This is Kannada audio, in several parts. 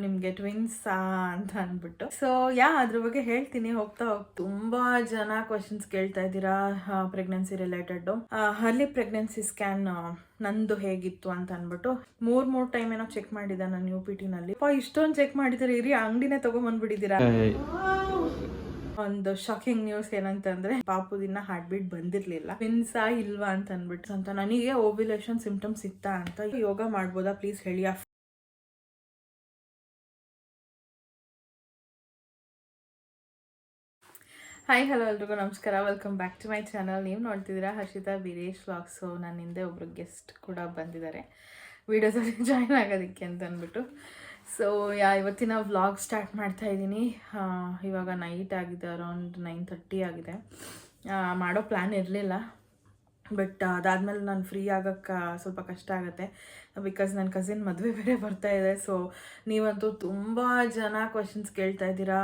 ನಿಮಗೆ ಟ್ವಿನ್ಸಾ ಅಂತ ಅಂದ್ಬಿಟ್ಟು. ಸೊ ಅದ್ರ ಬಗ್ಗೆ ಹೇಳ್ತೀನಿ ಹೋಗ್ತಾ ತುಂಬಾ ಜನ ಕ್ವಶನ್ಸ್ ಕೇಳ್ತಾ ಇದ್ದೀರಾ pregnancy related. Early pregnancy scan ನಂದು ಹೇಗಿತ್ತು ಅಂತ ಅಂದ್ಬಿಟ್ಟು ಮೂರ್ ಟೈಮ್ ಏನೋ ಚೆಕ್ ಮಾಡಿದ ನಾನು UPT ನಲ್ಲಿ. ಇಷ್ಟೊಂದು ಚೆಕ್ ಮಾಡಿದ್ರೆ ಇರಿ ಅಂಗಡಿನೇ ತಗೊಂಡ್ಬಂದ್ಬಿಟ್ಟಿದ್ದೀರಾ. ಒಂದು ಶಾಕಿಂಗ್ ನ್ಯೂಸ್ ಏನಂತಂದ್ರೆ ಪಾಪುದಿನ ಹಾರ್ಟ್ ಬೀಟ್ ಬಂದಿರ್ಲಿಲ್ಲ. ಟ್ವಿನ್ಸಾ ಇಲ್ವಾ ಅಂತ ಅಂದ್ಬಿಟ್ಟು ಅಂತ ನನಗೆ ಓವ್ಯುಲೇಷನ್ ಸಿಂಪ್ಟಮ್ಸ್ ಇತ್ತಾ ಅಂತ. ಯೋಗ ಮಾಡ್ಬೋದಾ ಪ್ಲೀಸ್ ಹೇಳಿ. ಹಾಯ್ ಹಲೋ ಎಲ್ರಿಗೂ ನಮಸ್ಕಾರ, welcome back to my channel. ನೀವು ನೋಡ್ತಿದ್ದೀರಾ ಹರ್ಷಿತಾ ವೀರೇಶ್ ವ್ಲಾಗ್ಸ್. ಸೊ ನನ್ನ ಹಿಂದೆ ಒಬ್ರು ಗೆಸ್ಟ್ ಕೂಡ ಬಂದಿದ್ದಾರೆ ವಿಡಿಯೋದಲ್ಲಿ ಜಾಯ್ನ್ ಆಗೋದಕ್ಕೆ ಅಂತ ಅಂದ್ಬಿಟ್ಟು. ಸೊ ಇವತ್ತಿನ ವ್ಲಾಗ್ ಸ್ಟಾರ್ಟ್ ಮಾಡ್ತಾ ಇದ್ದೀನಿ. ಇವಾಗ ನೈಟ್ ಆಗಿದೆ, ಅರೌಂಡ್ 9:30 ಆಗಿದೆ. ಮಾಡೋ ಪ್ಲ್ಯಾನ್ ಇರಲಿಲ್ಲ, ಬಟ್ ಅದಾದಮೇಲೆ ನಾನು ಫ್ರೀ ಆಗೋಕ್ಕೆ ಸ್ವಲ್ಪ ಕಷ್ಟ ಆಗುತ್ತೆ. ಬಿಕಾಸ್ ನನ್ನ ಕಸಿನ್ ಮದುವೆ ಬೇರೆ ಬರ್ತಾ ಇದೆ. ಸೊ ನೀವಂತೂ ತುಂಬ ಜನ ಕ್ವಶನ್ಸ್ ಕೇಳ್ತಾ ಇದ್ದೀರಾ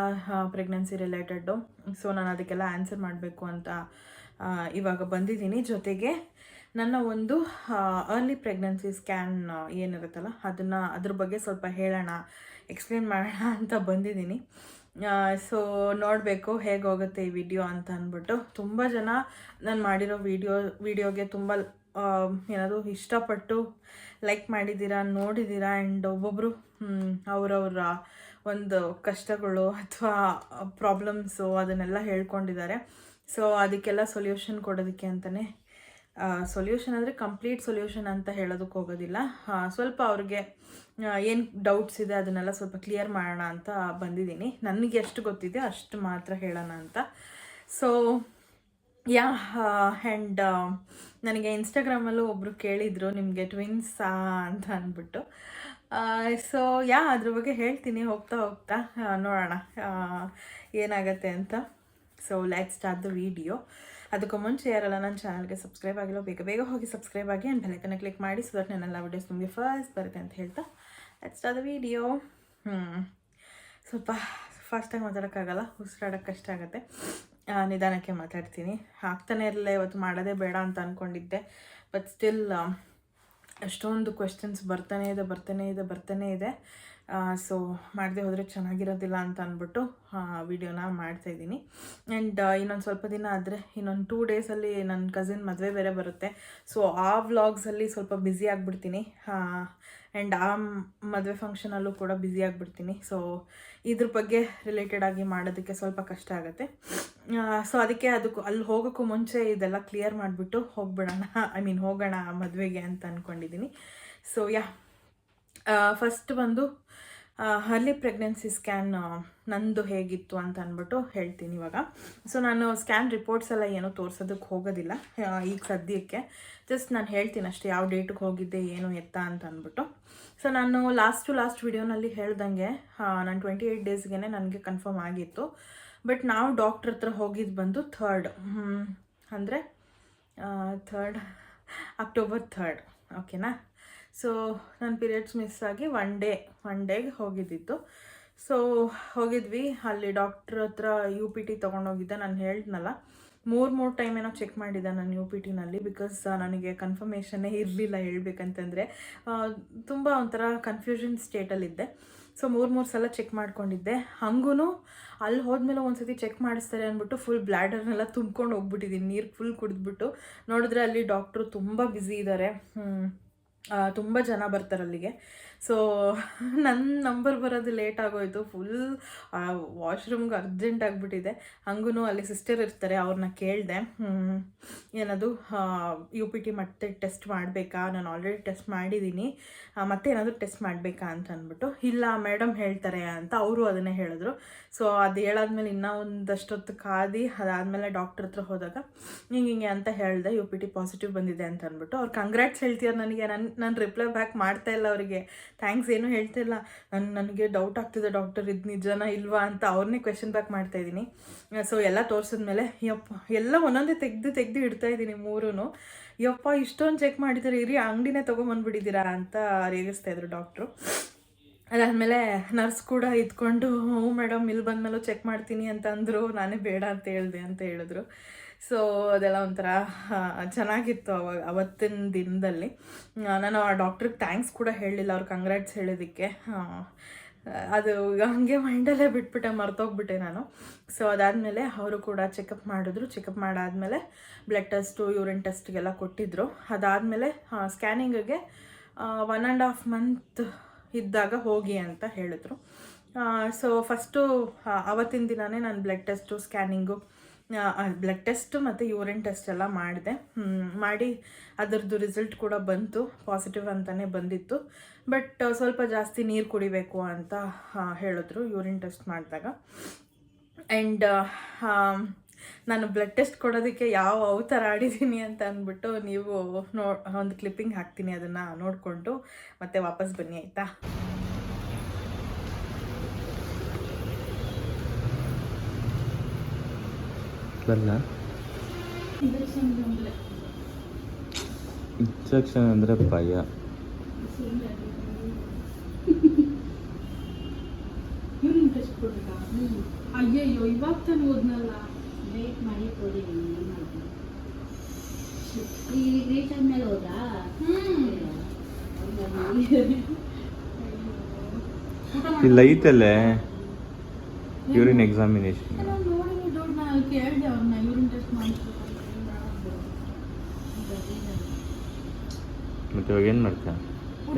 ಪ್ರೆಗ್ನೆನ್ಸಿ ರಿಲೇಟೆಡ್ಡು. ಸೊ ನಾನು ಅದಕ್ಕೆಲ್ಲ ಆನ್ಸರ್ ಮಾಡಬೇಕು ಅಂತ ಇವಾಗ ಬಂದಿದ್ದೀನಿ. ಜೊತೆಗೆ ನನ್ನ ಒಂದು ಅರ್ಲಿ ಪ್ರೆಗ್ನೆನ್ಸಿ ಸ್ಕ್ಯಾನ್ ಏನಿರುತ್ತಲ್ಲ ಅದ್ರ ಬಗ್ಗೆ ಸ್ವಲ್ಪ ಹೇಳೋಣ, ಎಕ್ಸ್ಪ್ಲೇನ್ ಮಾಡೋಣ ಅಂತ ಬಂದಿದ್ದೀನಿ. ಸೊ ನೋಡಬೇಕು ಹೇಗೆ ಹೋಗುತ್ತೆ ಈ ವಿಡಿಯೋ ಅಂತ ಅಂದ್ಬಿಟ್ಟು. ತುಂಬ ಜನ ನಾನು ಮಾಡಿರೋ ವಿಡಿಯೋಗೆ ತುಂಬ ಏನಾದರೂ ಇಷ್ಟಪಟ್ಟು ಲೈಕ್ ಮಾಡಿದ್ದೀರಾ, ನೋಡಿದ್ದೀರಾ. ಆ್ಯಂಡ್ ಒಬ್ಬೊಬ್ಬರು ಅವರವರ ಒಂದು ಕಷ್ಟಗಳು ಅಥವಾ ಪ್ರಾಬ್ಲಮ್ಸು ಅದನ್ನೆಲ್ಲ ಹೇಳ್ಕೊಂಡಿದ್ದಾರೆ. ಸೊ ಅದಕ್ಕೆಲ್ಲ ಸೊಲ್ಯೂಷನ್ ಕೊಡೋದಕ್ಕೆ ಅಂತಲೇ, ಸೊಲ್ಯೂಷನ್ ಅಂದರೆ ಕಂಪ್ಲೀಟ್ ಸೊಲ್ಯೂಷನ್ ಅಂತ ಹೇಳೋದಕ್ಕೆ ಹೋಗೋದಿಲ್ಲ, ಸ್ವಲ್ಪ ಅವ್ರಿಗೆ ಏನು ಡೌಟ್ಸ್ ಇದೆ ಅದನ್ನೆಲ್ಲ ಸ್ವಲ್ಪ ಕ್ಲಿಯರ್ ಮಾಡೋಣ ಅಂತ ಬಂದಿದ್ದೀನಿ. ನನಗೆ ಎಷ್ಟು ಗೊತ್ತಿದೆ ಅಷ್ಟು ಮಾತ್ರ ಹೇಳೋಣ ಅಂತ. ಸೊ ಆ್ಯಂಡ್ ನನಗೆ ಇನ್ಸ್ಟಾಗ್ರಾಮಲ್ಲೂ ಒಬ್ಬರು ಕೇಳಿದರು ನಿಮಗೆ ಟ್ವಿನ್ಸಾ ಅಂತ ಅಂದ್ಬಿಟ್ಟು. ಸೊ ಅದ್ರ ಬಗ್ಗೆ ಹೇಳ್ತೀನಿ ಹೋಗ್ತಾ ನೋಡೋಣ ಏನಾಗತ್ತೆ ಅಂತ. So let's start the video. ಅದಕ್ಕೂ ಮುಂಚೆ ಯಾರಲ್ಲ ನನ್ನ ಚಾನಲ್ಗೆ ಸಬ್ಸ್ಕ್ರೈಬ್ ಆಗಿಲ್ಲ ಬೇಗ ಹೋಗಿ ಸಬ್ಸ್ಕ್ರೈಬ್ ಆಗಿ ಆ್ಯಂಡ್ ಬೆಲೈಕನ್ನ ಕ್ಲಿಕ್ ಮಾಡಿ, ಸೊ ದಟ್ ನನ್ನೆಲ್ಲ ವಿಡಿಯೋಸ್ ನಿಮಗೆ ಫಸ್ಟ್ ಬರುತ್ತೆ ಅಂತ ಹೇಳ್ತಾ ಲೆಟ್ಸ್ ಸ್ಟಾರ್ಟ್ ದ ವಿಡಿಯೋ. ಸ್ವಲ್ಪ ಫಾಸ್ಟಾಗಿ ಮಾತಾಡೋಕ್ಕಾಗಲ್ಲ, ಉಸಿರಾಡೋಕ್ಕೆ ಕಷ್ಟ ಆಗುತ್ತೆ, ನಿಧಾನಕ್ಕೆ ಮಾತಾಡ್ತೀನಿ. ಆಗ್ತಾನೆ ಇರಲಿಲ್ಲ, ಇವತ್ತು ಮಾಡೋದೇ ಬೇಡ ಅಂತ ಅಂದ್ಕೊಂಡಿದ್ದೆ. ಬಟ್ ಸ್ಟಿಲ್ ಅಷ್ಟೊಂದು ಕ್ವೆಶ್ಚನ್ಸ್ ಬರ್ತಾನೇ ಇದೆ. ಸೊ ಮಾಡದೆ ಹೋದರೆ ಚೆನ್ನಾಗಿರೋದಿಲ್ಲ ಅಂತ ಅಂದ್ಬಿಟ್ಟು ವಿಡಿಯೋನ ಮಾಡ್ತಾಯಿದ್ದೀನಿ. ಆ್ಯಂಡ್ ಇನ್ನೊಂದು ಸ್ವಲ್ಪ ದಿನ ಆದರೆ, ಇನ್ನೊಂದು 2 ಡೇಸಲ್ಲಿ ನನ್ನ ಕಸಿನ್ ಮದುವೆ ಬೇರೆ ಬರುತ್ತೆ. ಸೊ ಆ ವ್ಲಾಗ್ಸಲ್ಲಿ ಸ್ವಲ್ಪ ಬ್ಯುಸಿ ಆಗಿಬಿಡ್ತೀನಿ. ಆ್ಯಂಡ್ ಆ ಮದುವೆ ಫಂಕ್ಷನಲ್ಲೂ ಕೂಡ ಬ್ಯುಸಿ ಆಗಿಬಿಡ್ತೀನಿ. ಸೊ ಇದ್ರ ಬಗ್ಗೆ ರಿಲೇಟೆಡ್ ಆಗಿ ಮಾಡೋದಕ್ಕೆ ಸ್ವಲ್ಪ ಕಷ್ಟ ಆಗುತ್ತೆ. ಸೊ ಅದಕ್ಕೆ ಅಲ್ಲಿ ಹೋಗೋಕ್ಕೂ ಮುಂಚೆ ಇದೆಲ್ಲ ಕ್ಲಿಯರ್ ಮಾಡಿಬಿಟ್ಟು ಹೋಗೋಣ ಮದುವೆಗೆ ಅಂತ ಅಂದ್ಕೊಂಡಿದ್ದೀನಿ. ಸೊ ಫಸ್ಟ್ ಬಂದು ಅರ್ಲಿ ಪ್ರೆಗ್ನೆನ್ಸಿ ಸ್ಕ್ಯಾನ್ ನಂದು ಹೇಗಿತ್ತು ಅಂತ ಅಂದ್ಬಿಟ್ಟು ಹೇಳ್ತೀನಿ ಇವಾಗ. ಸೊ ನಾನು ಸ್ಕ್ಯಾನ್ ರಿಪೋರ್ಟ್ಸ್ ಎಲ್ಲ ಏನೂ ತೋರಿಸೋದಕ್ಕೆ ಹೋಗೋದಿಲ್ಲ ಈಗ ಸದ್ಯಕ್ಕೆ. ಜಸ್ಟ್ ನಾನು ಹೇಳ್ತೀನಿ ಅಷ್ಟೇ ಯಾವ ಡೇಟಿಗೆ ಹೋಗಿದ್ದೆ ಏನು ಎತ್ತ ಅಂತ ಅಂದ್ಬಿಟ್ಟು. ಸೊ ನಾನು ಲಾಸ್ಟ್ ವಿಡಿಯೋನಲ್ಲಿ ಹೇಳ್ದಂಗೆ ನಾನು 28 ಡೇಸ್ಗೆ ನನಗೆ ಕನ್ಫರ್ಮ್ ಆಗಿತ್ತು. ಬಟ್ ನಾವು ಡಾಕ್ಟ್ರ್ ಹತ್ರ ಹೋಗಿದ್ದು ಬಂದು 3rd ಅಂದರೆ ಅಕ್ಟೋಬರ್ 3rd, ಓಕೆನಾ. ಸೊ ನನ್ನ ಪೀರಿಯಡ್ಸ್ ಮಿಸ್ ಆಗಿ ಒನ್ ಡೇಗೆ ಹೋಗಿದ್ದಿತ್ತು. ಸೊ ಹೋಗಿದ್ವಿ, ಅಲ್ಲಿ ಡಾಕ್ಟ್ರ್ ಹತ್ರ UPT ತೊಗೊಂಡೋಗಿದ್ದೆ. ನಾನು ಹೇಳಿದ್ನಲ್ಲ ಮೂರು ಟೈಮ್ ಏನೋ ಚೆಕ್ ಮಾಡಿದ್ದೆ ನಾನು UPT ನಲ್ಲಿ. ಬಿಕಾಸ್ ನನಗೆ ಕನ್ಫರ್ಮೇಷನ್ನೇ ಇರಲಿಲ್ಲ ಹೇಳ್ಬೇಕಂತಂದರೆ. ತುಂಬ ಒಂಥರ ಕನ್ಫ್ಯೂಷನ್ ಸ್ಟೇಟಲ್ಲಿದ್ದೆ. ಸೊ 3 ಸಲ ಚೆಕ್ ಮಾಡ್ಕೊಂಡಿದ್ದೆ. ಹಂಗೂ ಅಲ್ಲಿ ಹೋದ್ಮೇಲೆ ಒಂದ್ಸತಿ ಚೆಕ್ ಮಾಡಿಸ್ತಾರೆ ಅಂದ್ಬಿಟ್ಟು ಫುಲ್ ಬ್ಲ್ಯಾಡರ್ನೆಲ್ಲ ತುಂಬ್ಕೊಂಡು ಹೋಗ್ಬಿಟ್ಟಿದ್ದೀನಿ, ನೀರು ಫುಲ್ ಕುಡಿದ್ಬಿಟ್ಟು. ನೋಡಿದ್ರೆ ಅಲ್ಲಿ ಡಾಕ್ಟ್ರು ತುಂಬ ಬ್ಯುಸಿ ಇದ್ದಾರೆ, ತುಂಬ ಜನ ಬರ್ತಾರೆ ಅಲ್ಲಿಗೆ. ಸೊ ನನ್ನ ನಂಬರ್ ಬರೋದು ಲೇಟ್ ಆಗೋಯ್ತು. ಫುಲ್ ವಾಶ್ರೂಮ್ಗೆ ಅರ್ಜೆಂಟ್ ಆಗಿಬಿಟ್ಟಿದೆ. ಹಂಗೂ ಅಲ್ಲಿ ಸಿಸ್ಟರ್ ಇರ್ತಾರೆ, ಅವ್ರನ್ನ ಕೇಳಿದೆ ಏನದು UPT ಮತ್ತೆ ಟೆಸ್ಟ್ ಮಾಡಬೇಕಾ, ನಾನು ಆಲ್ರೆಡಿ ಟೆಸ್ಟ್ ಮಾಡಿದ್ದೀನಿ, ಮತ್ತೆ ಏನಾದರೂ ಟೆಸ್ಟ್ ಮಾಡಬೇಕಾ ಅಂತ ಅಂದ್ಬಿಟ್ಟು. ಇಲ್ಲ ಮೇಡಮ್ ಹೇಳ್ತಾರೆ ಅಂತ ಅವರು ಅದನ್ನೇ ಹೇಳಿದ್ರು. ಸೊ ಅದು ಹೇಳಾದ್ಮೇಲೆ ಇನ್ನೂ ಒಂದಷ್ಟೊತ್ತು ಕಾದು ಅದಾದಮೇಲೆ ಡಾಕ್ಟ್ರ್ ಹತ್ರ ಹೋದಾಗ ಹಿಂಗೆ ಅಂತ ಹೇಳಿದೆ UPT ಪಾಸಿಟಿವ್ ಬಂದಿದೆ ಅಂತ ಅಂದ್ಬಿಟ್ಟು. ಅವ್ರು ಕಂಗ್ರ್ಯಾಟ್ಸ್ ಹೇಳ್ತಿದ್ದಾರೆ ನನಗೆ. ನಾನು ರಿಪ್ಲೈ ಬ್ಯಾಕ್ ಮಾಡ್ತಾ ಇಲ್ಲ ಅವರಿಗೆ, ಥ್ಯಾಂಕ್ಸ್ ಏನೂ ಹೇಳ್ತಾ ಇಲ್ಲ. ನನಗೆ ಡೌಟ್ ಆಗ್ತಿದೆ ಡಾಕ್ಟರ್ ಇದು ನಿಜನಾ ಇಲ್ವಾ ಅಂತ ಅವ್ರನ್ನೇ ಕ್ವೆಶನ್ ಬ್ಯಾಕ್ ಮಾಡ್ತಾಯಿದ್ದೀನಿ. ಸೊ ಎಲ್ಲ ತೋರಿಸಿದ್ಮೇಲೆ ಎಲ್ಲ ಒಂದೊಂದೇ ತೆಗ್ದು ಇಡ್ತಾ ಇದ್ದೀನಿ 3. ಇಷ್ಟೊಂದು ಚೆಕ್ ಮಾಡಿದ್ದಾರೆ, ಇರಿ ಅಂಗಡಿನೇ ತೊಗೊಂಬಂದ್ಬಿಟ್ಟಿದ್ದೀರಾ ಅಂತ ರೇಗಿಸ್ತಾಯಿದ್ರು ಡಾಕ್ಟ್ರು. ಅದಾದಮೇಲೆ ನರ್ಸ್ ಕೂಡ ಇದ್ಕೊಂಡು ಹ್ಞೂ ಮೇಡಮ್ ಇಲ್ಲಿ ಬಂದಮೇಲೂ ಚೆಕ್ ಮಾಡ್ತೀನಿ ಅಂತ ಅಂದರು. ನಾನೇ ಬೇಡ ಅಂತ ಹೇಳಿದ್ರು. ಸೊ ಅದೆಲ್ಲ ಒಂಥರ ಚೆನ್ನಾಗಿತ್ತು ಅವತ್ತಿನ ದಿನದಲ್ಲಿ. ನಾನು ಆ ಡಾಕ್ಟ್ರಿಗೆ ಥ್ಯಾಂಕ್ಸ್ ಕೂಡ ಹೇಳಲಿಲ್ಲ, ಅವ್ರು ಕಂಗ್ರ್ಯಾಟ್ಸ್ ಹೇಳೋದಕ್ಕೆ. ಅದು ಹಂಗೆ ಮೈಂಡಲ್ಲೇ ಬಿಟ್ಬಿಟ್ಟೆ, ಮರ್ತೋಗ್ಬಿಟ್ಟೆ ನಾನು. ಸೊ ಅದಾದಮೇಲೆ ಅವರು ಕೂಡ ಚೆಕಪ್ ಮಾಡಿದ್ರು. ಚೆಕಪ್ ಮಾಡಾದಮೇಲೆ ಬ್ಲಡ್ ಟೆಸ್ಟು, ಯೂರಿನ್ ಟೆಸ್ಟ್ಗೆಲ್ಲ ಕೊಟ್ಟಿದ್ದರು. ಅದಾದಮೇಲೆ ಸ್ಕ್ಯಾನಿಂಗಿಗೆ 1.5 ಮಂತ್ ಇದ್ದಾಗ ಹೋಗಿ ಅಂತ ಹೇಳಿದ್ರು. ಸೊ ಫಸ್ಟು ಆವತ್ತಿನ ದಿನವೇ ನಾನು blood test, scanning, blood test ಮತ್ತು ಯೂರಿನ್ ಟೆಸ್ಟ್ ಎಲ್ಲ ಮಾಡಿದೆ. ಮಾಡಿ ಅದರದ್ದು ರಿಸಲ್ಟ್ ಕೂಡ ಬಂತು, ಪಾಸಿಟಿವ್ ಅಂತಲೇ ಬಂದಿತ್ತು. ಬಟ್ ಸ್ವಲ್ಪ ಜಾಸ್ತಿ ನೀರು ಕುಡಿಬೇಕು ಅಂತ ಹೇಳಿದ್ರು ಯೂರಿನ್ ಟೆಸ್ಟ್ ಮಾಡಿದಾಗ. ಆ್ಯಂಡ್ ನಾನು ಬ್ಲಡ್ ಟೆಸ್ಟ್ ಕೊಡೋದಕ್ಕೆ ಯಾವ ಅವತಾರ ಆಡಿದ್ದೀನಿ ಅಂತ ಅಂದ್ಬಿಟ್ಟು ನೀವು ಒಂದು ಕ್ಲಿಪ್ಪಿಂಗ್ ಹಾಕ್ತೀನಿ, ಅದನ್ನು ನೋಡಿಕೊಂಡು ಮತ್ತೆ ವಾಪಸ್ ಬನ್ನಿ ಆಯಿತಾ. ಇಂಜೆಕ್ಷನ್ ಅಂದರೆ ಭಯ. ಅಯ್ಯಯ್ಯೋ, ಇವಾಗ ತಾನು ಓದ್ನಲ್ಲ, ವೇಟ್ ಮಾಡಿ ಕೊಡಿ. ಈಗ ವೇಟ್ ಆದ್ಮೇಲೆ ಹೋದಾ? ಇಲ್ಲ ಐತಲ್ಲೇ ಯೂರಿನ್ ಎಕ್ಸಾಮಿನೇಷನ್. ಕೇಳಿದೆ ಅವ್ರನ್ನ, ಯೂರಿನ್ ಟೆಸ್ಟ್ ಮಾಡಿಸ್ಬೇಕು. ಮತ್ತೆ ಇವಾಗ ಏನು ಮಾಡ್ತೀಯ?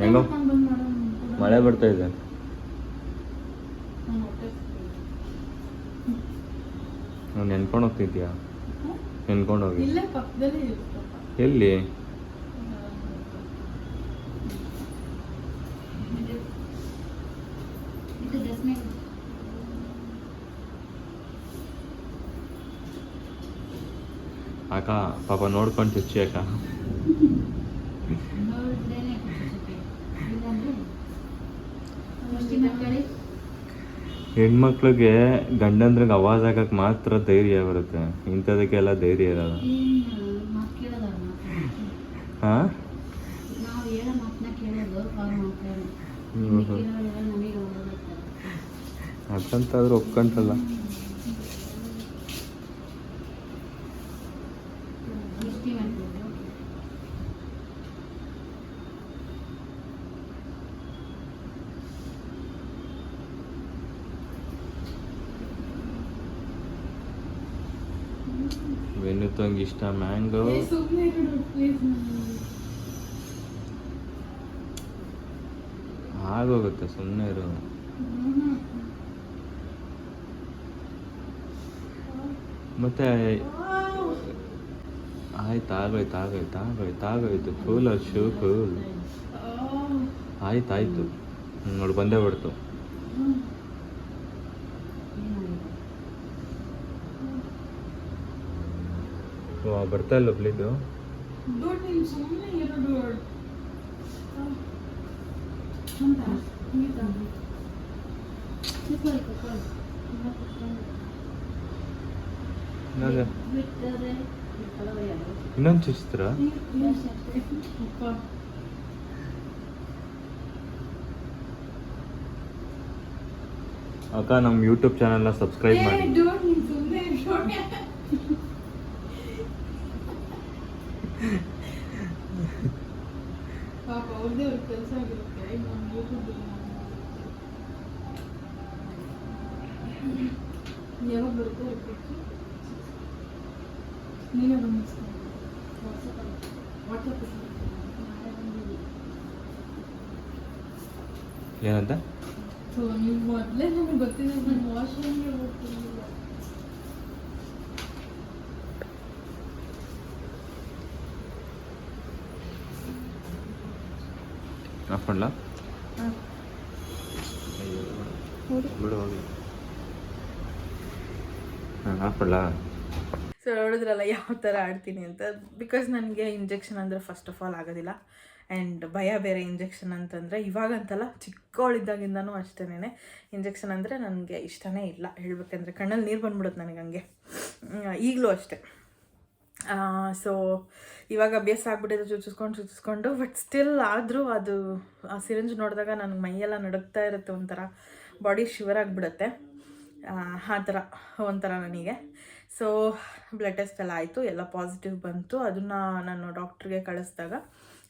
ಹೆಂಗೋ ಮಳೆ ಬರ್ತಾ ಇದೆ. ನೆನ್ಕೊಂಡು ಹೋಗ್ತಿದ್ಯಾ? ನೆನ್ಕೊಂಡು ಹೋಗಿ. ಇಲ್ಲೇ ಪಕ್ಕದಲ್ಲಿ ಎಲ್ಲಿ? ಅಕ್ಕ ಪಾಪ ನೋಡ್ಕೊಂಡು ಚುಚ್ಚಿ ಅಕ್ಕ. ಹೆಣ್ಮಕ್ಳಿಗೆ ಗಂಡಂದ್ರಿಗೆ ಆವಾಜ್ ಹಾಕಕ್ಕೆ ಮಾತ್ರ ಧೈರ್ಯ ಬರುತ್ತೆ, ಇಂಥದಕ್ಕೆಲ್ಲ ಧೈರ್ಯ ಇರಲ್ಲ. ಹಾಂ, ಅದಂತಾದ್ರೂ ಒಪ್ಕೊಂತಲ್ಲ. ವೆನ್ನುತ್ತಂಗೆ ಇಷ್ಟ ಮ್ಯಾಂಗೋ. ಆಗೋಗುತ್ತೆ, ಸುಮ್ಮನೆ ಇರು. ಮತ್ತೆ ಆಯ್ತು, ಆಗೋಯ್ತು. Cool shoe cool. ಆಯ್ತು ನೋಡಿ, ಬಂದೇ ಬಿಡ್ತು. ಬರ್ತಾ ಇಲ್ಲ ಪ್ಲೀದು. ಇನ್ನೊಂದು ಚುಚ್ಚಿದ್ರ? ಅಕ್ಕ ನಮ್ಮ ಯೂಟ್ಯೂಬ್ ಚಾನಲ್ನ ಸಬ್ಸ್ಕ್ರೈಬ್ ಮಾಡಿ. ಪಾಪ ಅವ್ರದ್ದೇ ಅವ್ರ ಕೆಲಸ ಆಗಿರುತ್ತೆ. ಯಾವಾಗ ಬರುತ್ತೆ ರಿಪೋರ್ಟ್? ನೀನೇ ಗಮನಿಸ್ತೀನಿ. ವಾಟ್ಸಪ್ ಏನಂತ? ಸೊ ನೀವು ಮೊದಲೇ ನನಗೆ ಗೊತ್ತಿದೆ, ನಾನು ವಾಶ್ರೂಮ್ಗೆ ಹೋಗ್ತೀನಿ. ಆಫ್ ಮಾಡಲ? ಬಿಡು ಹೋಗಿ. ಆಫ್ ಮಾಡಲ? ಸೊ ನೋಡಿದ್ರಲ್ಲ ಯಾವ ಥರ ಆಡ್ತೀನಿ ಅಂತ. ಬಿಕಾಸ್ ನನಗೆ ಇಂಜೆಕ್ಷನ್ ಅಂದರೆ ಫಸ್ಟ್ ಆಫ್ ಆಲ್ ಆಗೋದಿಲ್ಲ, ಆ್ಯಂಡ್ ಭಯ ಬೇರೆ. ಇಂಜೆಕ್ಷನ್ ಅಂತಂದರೆ ಇವಾಗಂತಲ್ಲ, ಚಿಕ್ಕವಳಿದ್ದಾಗಿಂದನೂ ಅಷ್ಟೇನೆ. ಇಂಜೆಕ್ಷನ್ ಅಂದರೆ ನನಗೆ ಇಷ್ಟನೇ ಇಲ್ಲ ಹೇಳ್ಬೇಕಂದ್ರೆ. ಕಣ್ಣಲ್ಲಿ ನೀರು ಬಂದ್ಬಿಡುತ್ತೆ ನನಗೆ ಹಂಗೆ, ಈಗಲೂ ಅಷ್ಟೇ. ಸೊ ಇವಾಗ ಅಭ್ಯಾಸ ಆಗ್ಬಿಟ್ಟಿದೆ ಚುಚ್ಚಿಸ್ಕೊಂಡು. ಬಟ್ ಸ್ಟಿಲ್ ಆದರೂ ಅದು ಆ ಸಿರಿಂಜ್ ನೋಡಿದಾಗ ನನಗೆ ಮೈಯೆಲ್ಲ ನಡುಗ್ತಾ ಇರುತ್ತೆ, ಒಂಥರ ಬಾಡಿ ಶಿವರ್ ಆಗಿಬಿಡುತ್ತೆ. ಆ ಥರ ಒಂಥರ ನನಗೆ. ಸೊ ಬ್ಲಡ್ ಟೆಸ್ಟ್ ಎಲ್ಲ ಆಯಿತು, ಎಲ್ಲ ಪಾಸಿಟಿವ್ ಬಂತು. ಅದನ್ನು ನಾನು ಡಾಕ್ಟ್ರಿಗೆ ಕಳಿಸಿದಾಗ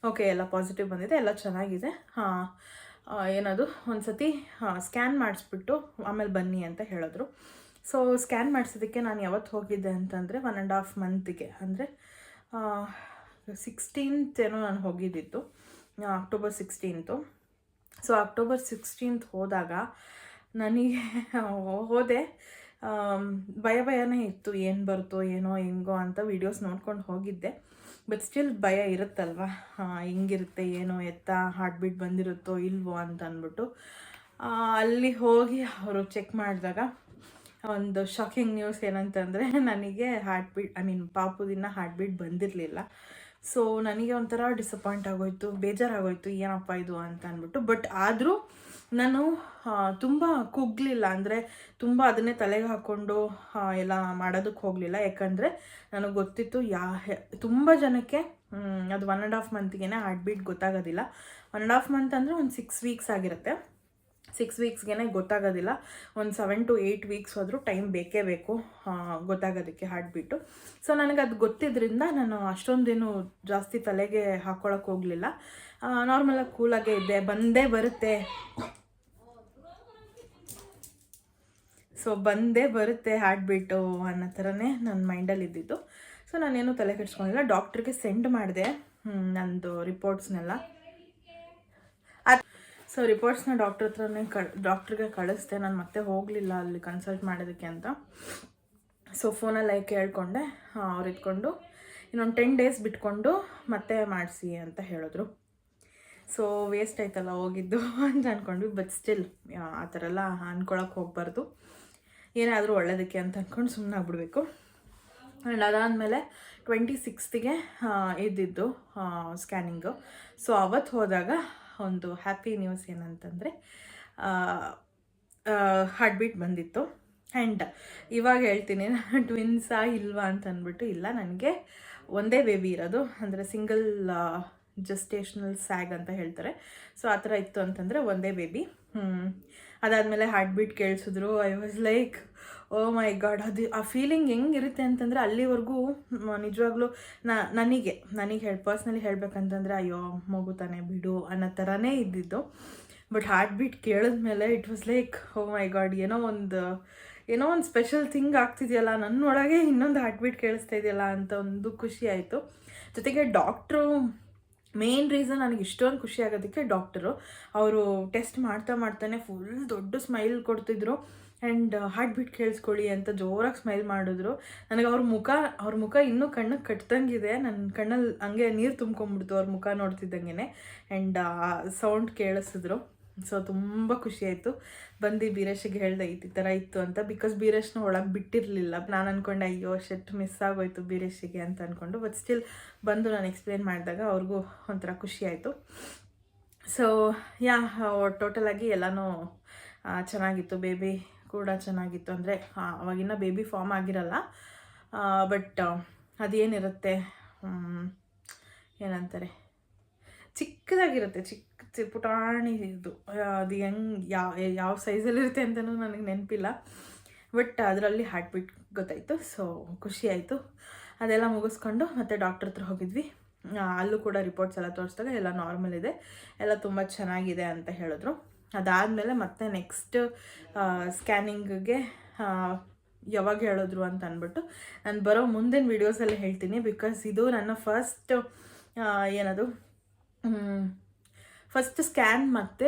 ಓಕೆ ಎಲ್ಲ ಪಾಸಿಟಿವ್ ಬಂದಿದೆ, ಎಲ್ಲ ಚೆನ್ನಾಗಿದೆ. ಏನದು ಒಂದು ಸತಿ ಸ್ಕ್ಯಾನ್ ಮಾಡಿಸ್ಬಿಟ್ಟು ಆಮೇಲೆ ಬನ್ನಿ ಅಂತ ಹೇಳಿದ್ರು. ಸೊ ಸ್ಕ್ಯಾನ್ ಮಾಡಿಸೋದಕ್ಕೆ ನಾನು ಯಾವತ್ತು ಹೋಗಿದ್ದೆ ಅಂತಂದರೆ 1.5 ಮಂತಿಗೆ, ಅಂದರೆ 16th ಏನೋ ನಾನು ಹೋಗಿದ್ದಿತ್ತು, October 16th. So October 16th ಹೋದಾಗ ನನಗೆ ಹೋದೆ, ಭಯನೇ ಇತ್ತು, ಏನು ಬರುತ್ತೋ ಏನೋ ಹೆಂಗೋ ಅಂತ ವೀಡಿಯೋಸ್ ನೋಡ್ಕೊಂಡು ಹೋಗಿದ್ದೆ. ಬಟ್ ಸ್ಟಿಲ್ ಭಯ ಇರುತ್ತಲ್ವ, ಹಿಂಗಿರುತ್ತೆ ಏನೋ ಎತ್ತ ಹಾರ್ಟ್ ಬೀಟ್ ಬಂದಿರುತ್ತೋ ಇಲ್ವೋ ಅಂತ ಅಂದ್ಬಿಟ್ಟು ಅಲ್ಲಿ ಹೋಗಿ ಅವರು ಚೆಕ್ ಮಾಡಿದಾಗ ಒಂದು ಶಾಕಿಂಗ್ ನ್ಯೂಸ್ ಏನಂತಂದರೆ ನನಗೆ ಪಾಪು ದಿನ ಹಾರ್ಟ್ ಬೀಟ್ ಬಂದಿರಲಿಲ್ಲ. ಸೊ ನನಗೆ ಒಂಥರ ಡಿಸಪಾಯಿಂಟ್ ಆಗೋಯ್ತು, ಬೇಜಾರಾಗೋಯ್ತು, ಏನಪ್ಪ ಇದು ಅಂತ ಅಂದ್ಬಿಟ್ಟು. ಬಟ್ ಆದರೂ ನಾನು ತುಂಬ ಕುಗ್ಲಿಲ್ಲ, ಅಂದರೆ ತುಂಬ ಅದನ್ನೇ ತಲೆಗೆ ಹಾಕ್ಕೊಂಡು ಎಲ್ಲ ಮಾಡೋದಕ್ಕೆ ಹೋಗಲಿಲ್ಲ. ಯಾಕಂದರೆ ನನಗೆ ಗೊತ್ತಿತ್ತು ತುಂಬ ಜನಕ್ಕೆ ಅದು 1.5 ಮಂತ್ಗೆ ಹಾರ್ಟ್ ಬೀಟ್ ಗೊತ್ತಾಗೋದಿಲ್ಲ. 1.5 ಮಂತ್ ಅಂದರೆ ಒಂದು 6 ವೀಕ್ಸ್ ಆಗಿರುತ್ತೆ. 6 ವೀಕ್ಸ್ಗೆ ಗೊತ್ತಾಗೋದಿಲ್ಲ, ಒಂದು 7 to 8 ವೀಕ್ಸ್ ಹೋದರೂ ಟೈಮ್ ಬೇಕೇ ಬೇಕು ಗೊತ್ತಾಗೋದಕ್ಕೆ ಹಾರ್ಟ್ ಬೀಟು. ಸೊ ನನಗೆ ಅದು ಗೊತ್ತಿದ್ದರಿಂದ ನಾನು ಅಷ್ಟೊಂದೇನು ಜಾಸ್ತಿ ತಲೆಗೆ ಹಾಕ್ಕೊಳಕ್ಕೆ ಹೋಗಲಿಲ್ಲ, ನಾರ್ಮಲಾಗಿ ಕೂಲಾಗೇ ಇದ್ದೆ. ಬಂದೇ ಬರುತ್ತೆ ಹಾರ್ಟ್ ಬೀಟು ಅನ್ನೋ ಥರನೇ ನನ್ನ ಮೈಂಡಲ್ಲಿ ಇದ್ದಿದ್ದು. ಸೊ ನಾನೇನು ತಲೆ ಕೆಡಿಸ್ಕೊಂಡಿಲ್ಲ. ಡಾಕ್ಟ್ರಿಗೆ ಸೆಂಡ್ ಮಾಡಿದೆ ನಂದು ರಿಪೋರ್ಟ್ಸ್ನೆಲ್ಲ. ಸೊ ರಿಪೋರ್ಟ್ಸ್ನ ಡಾಕ್ಟ್ರಿಗೆ ಕಳಿಸ್ದೆ. ನಾನು ಮತ್ತೆ ಹೋಗಲಿಲ್ಲ ಅಲ್ಲಿ ಕನ್ಸಲ್ಟ್ ಮಾಡೋದಕ್ಕೆ ಅಂತ. ಸೊ ಫೋನಲ್ಲಿ ಕೇಳಿಕೊಂಡೆ, ಅವ್ರು ಇದ್ಕೊಂಡು ಇನ್ನೊಂದು 10 ಡೇಸ್ ಬಿಟ್ಕೊಂಡು ಮತ್ತೆ ಮಾಡಿಸಿ ಅಂತ ಹೇಳಿದ್ರು. ಸೊ ವೇಸ್ಟ್ ಆಯ್ತಲ್ಲ ಹೋಗಿದ್ದು ಅಂತ ಅಂದ್ಕೊಂಡ್ವಿ. ಬಟ್ ಸ್ಟಿಲ್ ಆ ಥರ ಎಲ್ಲ ಅಂದ್ಕೊಳಕ್ಕೆ ಹೋಗ್ಬಾರ್ದು, ಏನಾದರೂ ಒಳ್ಳೇದಕ್ಕೆ ಅಂತ ಅಂದ್ಕೊಂಡು ಸುಮ್ಮನೆ ಆಗ್ಬಿಡ್ಬೇಕು. ಆ್ಯಂಡ್ ಅದಾದಮೇಲೆ 26ಗೆ ಇದ್ದಿದ್ದು ಸ್ಕ್ಯಾನಿಂಗು. ಸೊ ಅವತ್ತು ಹೋದಾಗ ಒಂದು ಹ್ಯಾಪಿ ನ್ಯೂಸ್ ಏನಂತಂದರೆ ಹಾರ್ಟ್ ಬೀಟ್ ಬಂದಿತ್ತು. ಆ್ಯಂಡ್ ಇವಾಗ ಹೇಳ್ತೀನಿ ಟ್ವಿನ್ಸಾ ಇಲ್ವಾ ಅಂತ ಅಂದ್ಬಿಟ್ಟು. ಇಲ್ಲ, ನನಗೆ ಒಂದೇ ಬೇಬಿ ಇರೋದು, ಅಂದರೆ ಸಿಂಗಲ್ ಜಸ್ಟೇಷನಲ್ ಸ್ಯಾಗ್ ಅಂತ ಹೇಳ್ತಾರೆ. ಸೊ ಆ ಥರ ಇತ್ತು ಅಂತಂದರೆ ಒಂದೇ ಬೇಬಿ. ಅದಾದಮೇಲೆ ಹಾರ್ಟ್ ಬೀಟ್ ಕೇಳಿಸಿದ್ರು. I was like oh my God, ಅದು ಆ ಫೀಲಿಂಗ್ ಹೆಂಗಿರುತ್ತೆ ಅಂತಂದರೆ ಅಲ್ಲಿವರೆಗೂ ನಿಜವಾಗ್ಲೂ ನನಗೆ ಪರ್ಸ್ನಲಿ ಹೇಳಬೇಕಂತಂದರೆ ಅಯ್ಯೋ ಮಗು ತಾನೇ ಬಿಡು ಅನ್ನೋ ಥರನೇ ಇದ್ದಿದ್ದು. ಬಟ್ ಹಾರ್ಟ್ ಬೀಟ್ ಕೇಳಿದ್ಮೇಲೆ it was like oh my God, ಏನೋ ಒಂದು ಸ್ಪೆಷಲ್ ಥಿಂಗ್ ಆಗ್ತಿದೆಯಲ್ಲ, ನನ್ನೊಳಗೆ ಇನ್ನೊಂದು ಹಾರ್ಟ್ ಬೀಟ್ ಕೇಳಿಸ್ತಾ ಇದೆಯಲ್ಲ ಅಂತ ಒಂದು ಖುಷಿ ಆಯಿತು. ಜೊತೆಗೆ ಡಾಕ್ಟ್ರು ಮೇನ್ ರೀಸನ್ ನನಗೆ ಇಷ್ಟೊಂದು ಖುಷಿ ಆಗೋದಕ್ಕೆ ಡಾಕ್ಟರು ಅವರು ಟೆಸ್ಟ್ ಮಾಡ್ತಾನೆ ಫುಲ್ ದೊಡ್ಡ ಸ್ಮೈಲ್ ಕೊಡ್ತಿದ್ರು. ಆ್ಯಂಡ್ ಹಾರ್ಟ್ ಬೀಟ್ ಕೇಳಿಸ್ಕೊಳ್ಳಿ ಅಂತ ಜೋರಾಗಿ ಸ್ಮೈಲ್ ಮಾಡಿದ್ರು. ನನಗೆ ಅವ್ರ ಮುಖ ಇನ್ನೂ ಕಣ್ಣಿಗೆ ಕಟ್ದಂಗಿದೆ. ನನ್ನ ಕಣ್ಣಲ್ಲಿ ಹಂಗೆ ನೀರು ತುಂಬ್ಕೊಂಬಿಡ್ತು ಅವ್ರ ಮುಖ ನೋಡ್ತಿದ್ದಂಗೆ. ಆ್ಯಂಡ್ ಸೌಂಡ್ ಕೇಳಿಸಿದ್ರು. ಸೊ ತುಂಬ ಖುಷಿಯಾಯಿತು. ಬಂದು ಬೀರೇಶಿಗೆ ಹೇಳಿದೆ ಈ ಥರ ಇತ್ತು ಅಂತ. ಬಿಕಾಸ್ ಬೀರೇಶ್ನ ಒಳಗೆ ಬಿಟ್ಟಿರಲಿಲ್ಲ. ನಾನು ಅಂದ್ಕೊಂಡೆ ಅಯ್ಯೋ ಶೆಟ್ ಮಿಸ್ ಆಗೋಯ್ತು ಬೀರೇಶಿಗೆ ಅಂತ ಅಂದ್ಕೊಂಡು. ಬಟ್ ಸ್ಟಿಲ್ ಬಂದು ನಾನು ಎಕ್ಸ್ಪ್ಲೇನ್ ಮಾಡಿದಾಗ ಅವ್ರಿಗೂ ಒಂಥರ ಖುಷಿಯಾಯಿತು. ಸೊ ಟೋಟಲಾಗಿ ಎಲ್ಲನೂ ಚೆನ್ನಾಗಿತ್ತು. ಬೇಬಿ ಕೂಡ ಚೆನ್ನಾಗಿತ್ತು. ಅಂದರೆ ಅವಾಗಿನ್ನ ಬೇಬಿ ಫಾರ್ಮ್ ಆಗಿರಲ್ಲ, ಬಟ್ ಅದೇನಿರುತ್ತೆ ಏನಂತಾರೆ, ಚಿಕ್ಕದಾಗಿರುತ್ತೆ, ಚಿಕ್ಕ ಪುಟಾಣಿ ಇದು. ಅದು ಯಾವ ಸೈಜಲ್ಲಿರುತ್ತೆ ಅಂತಲೂ ನನಗೆ ನೆನಪಿಲ್ಲ. ಬಟ್ ಅದರಲ್ಲಿ ಹಾರ್ಟ್ ಬೀಟ್ ಗೊತ್ತಾಯಿತು. ಸೊ ಖುಷಿ ಆಯಿತು. ಅದೆಲ್ಲ ಮುಗಿಸ್ಕೊಂಡು ಮತ್ತೆ ಡಾಕ್ಟ್ರ್ ಹತ್ರ ಹೋಗಿದ್ವಿ. ಅಲ್ಲೂ ಕೂಡ ರಿಪೋರ್ಟ್ಸ್ ಎಲ್ಲ ತೋರಿಸಿದಾಗ ಎಲ್ಲ ನಾರ್ಮಲ್ ಇದೆ, ಎಲ್ಲ ತುಂಬ ಚೆನ್ನಾಗಿದೆ ಅಂತ ಹೇಳಿದ್ರು. ಅದಾದಮೇಲೆ ಮತ್ತೆ ನೆಕ್ಸ್ಟ್ ಸ್ಕ್ಯಾನಿಂಗಿಗೆ ಯಾವಾಗ ಹೇಳಿದ್ರು ಅಂತ ಅಂದ್ಬಿಟ್ಟು ನಾನು ಬರೋ ಮುಂದಿನ ವೀಡಿಯೋಸಲ್ಲಿ ಹೇಳ್ತೀನಿ. ಬಿಕಾಸ್ ಇದು ನನ್ನ ಫಸ್ಟ್ ಸ್ಕ್ಯಾನ್ ಮತ್ತು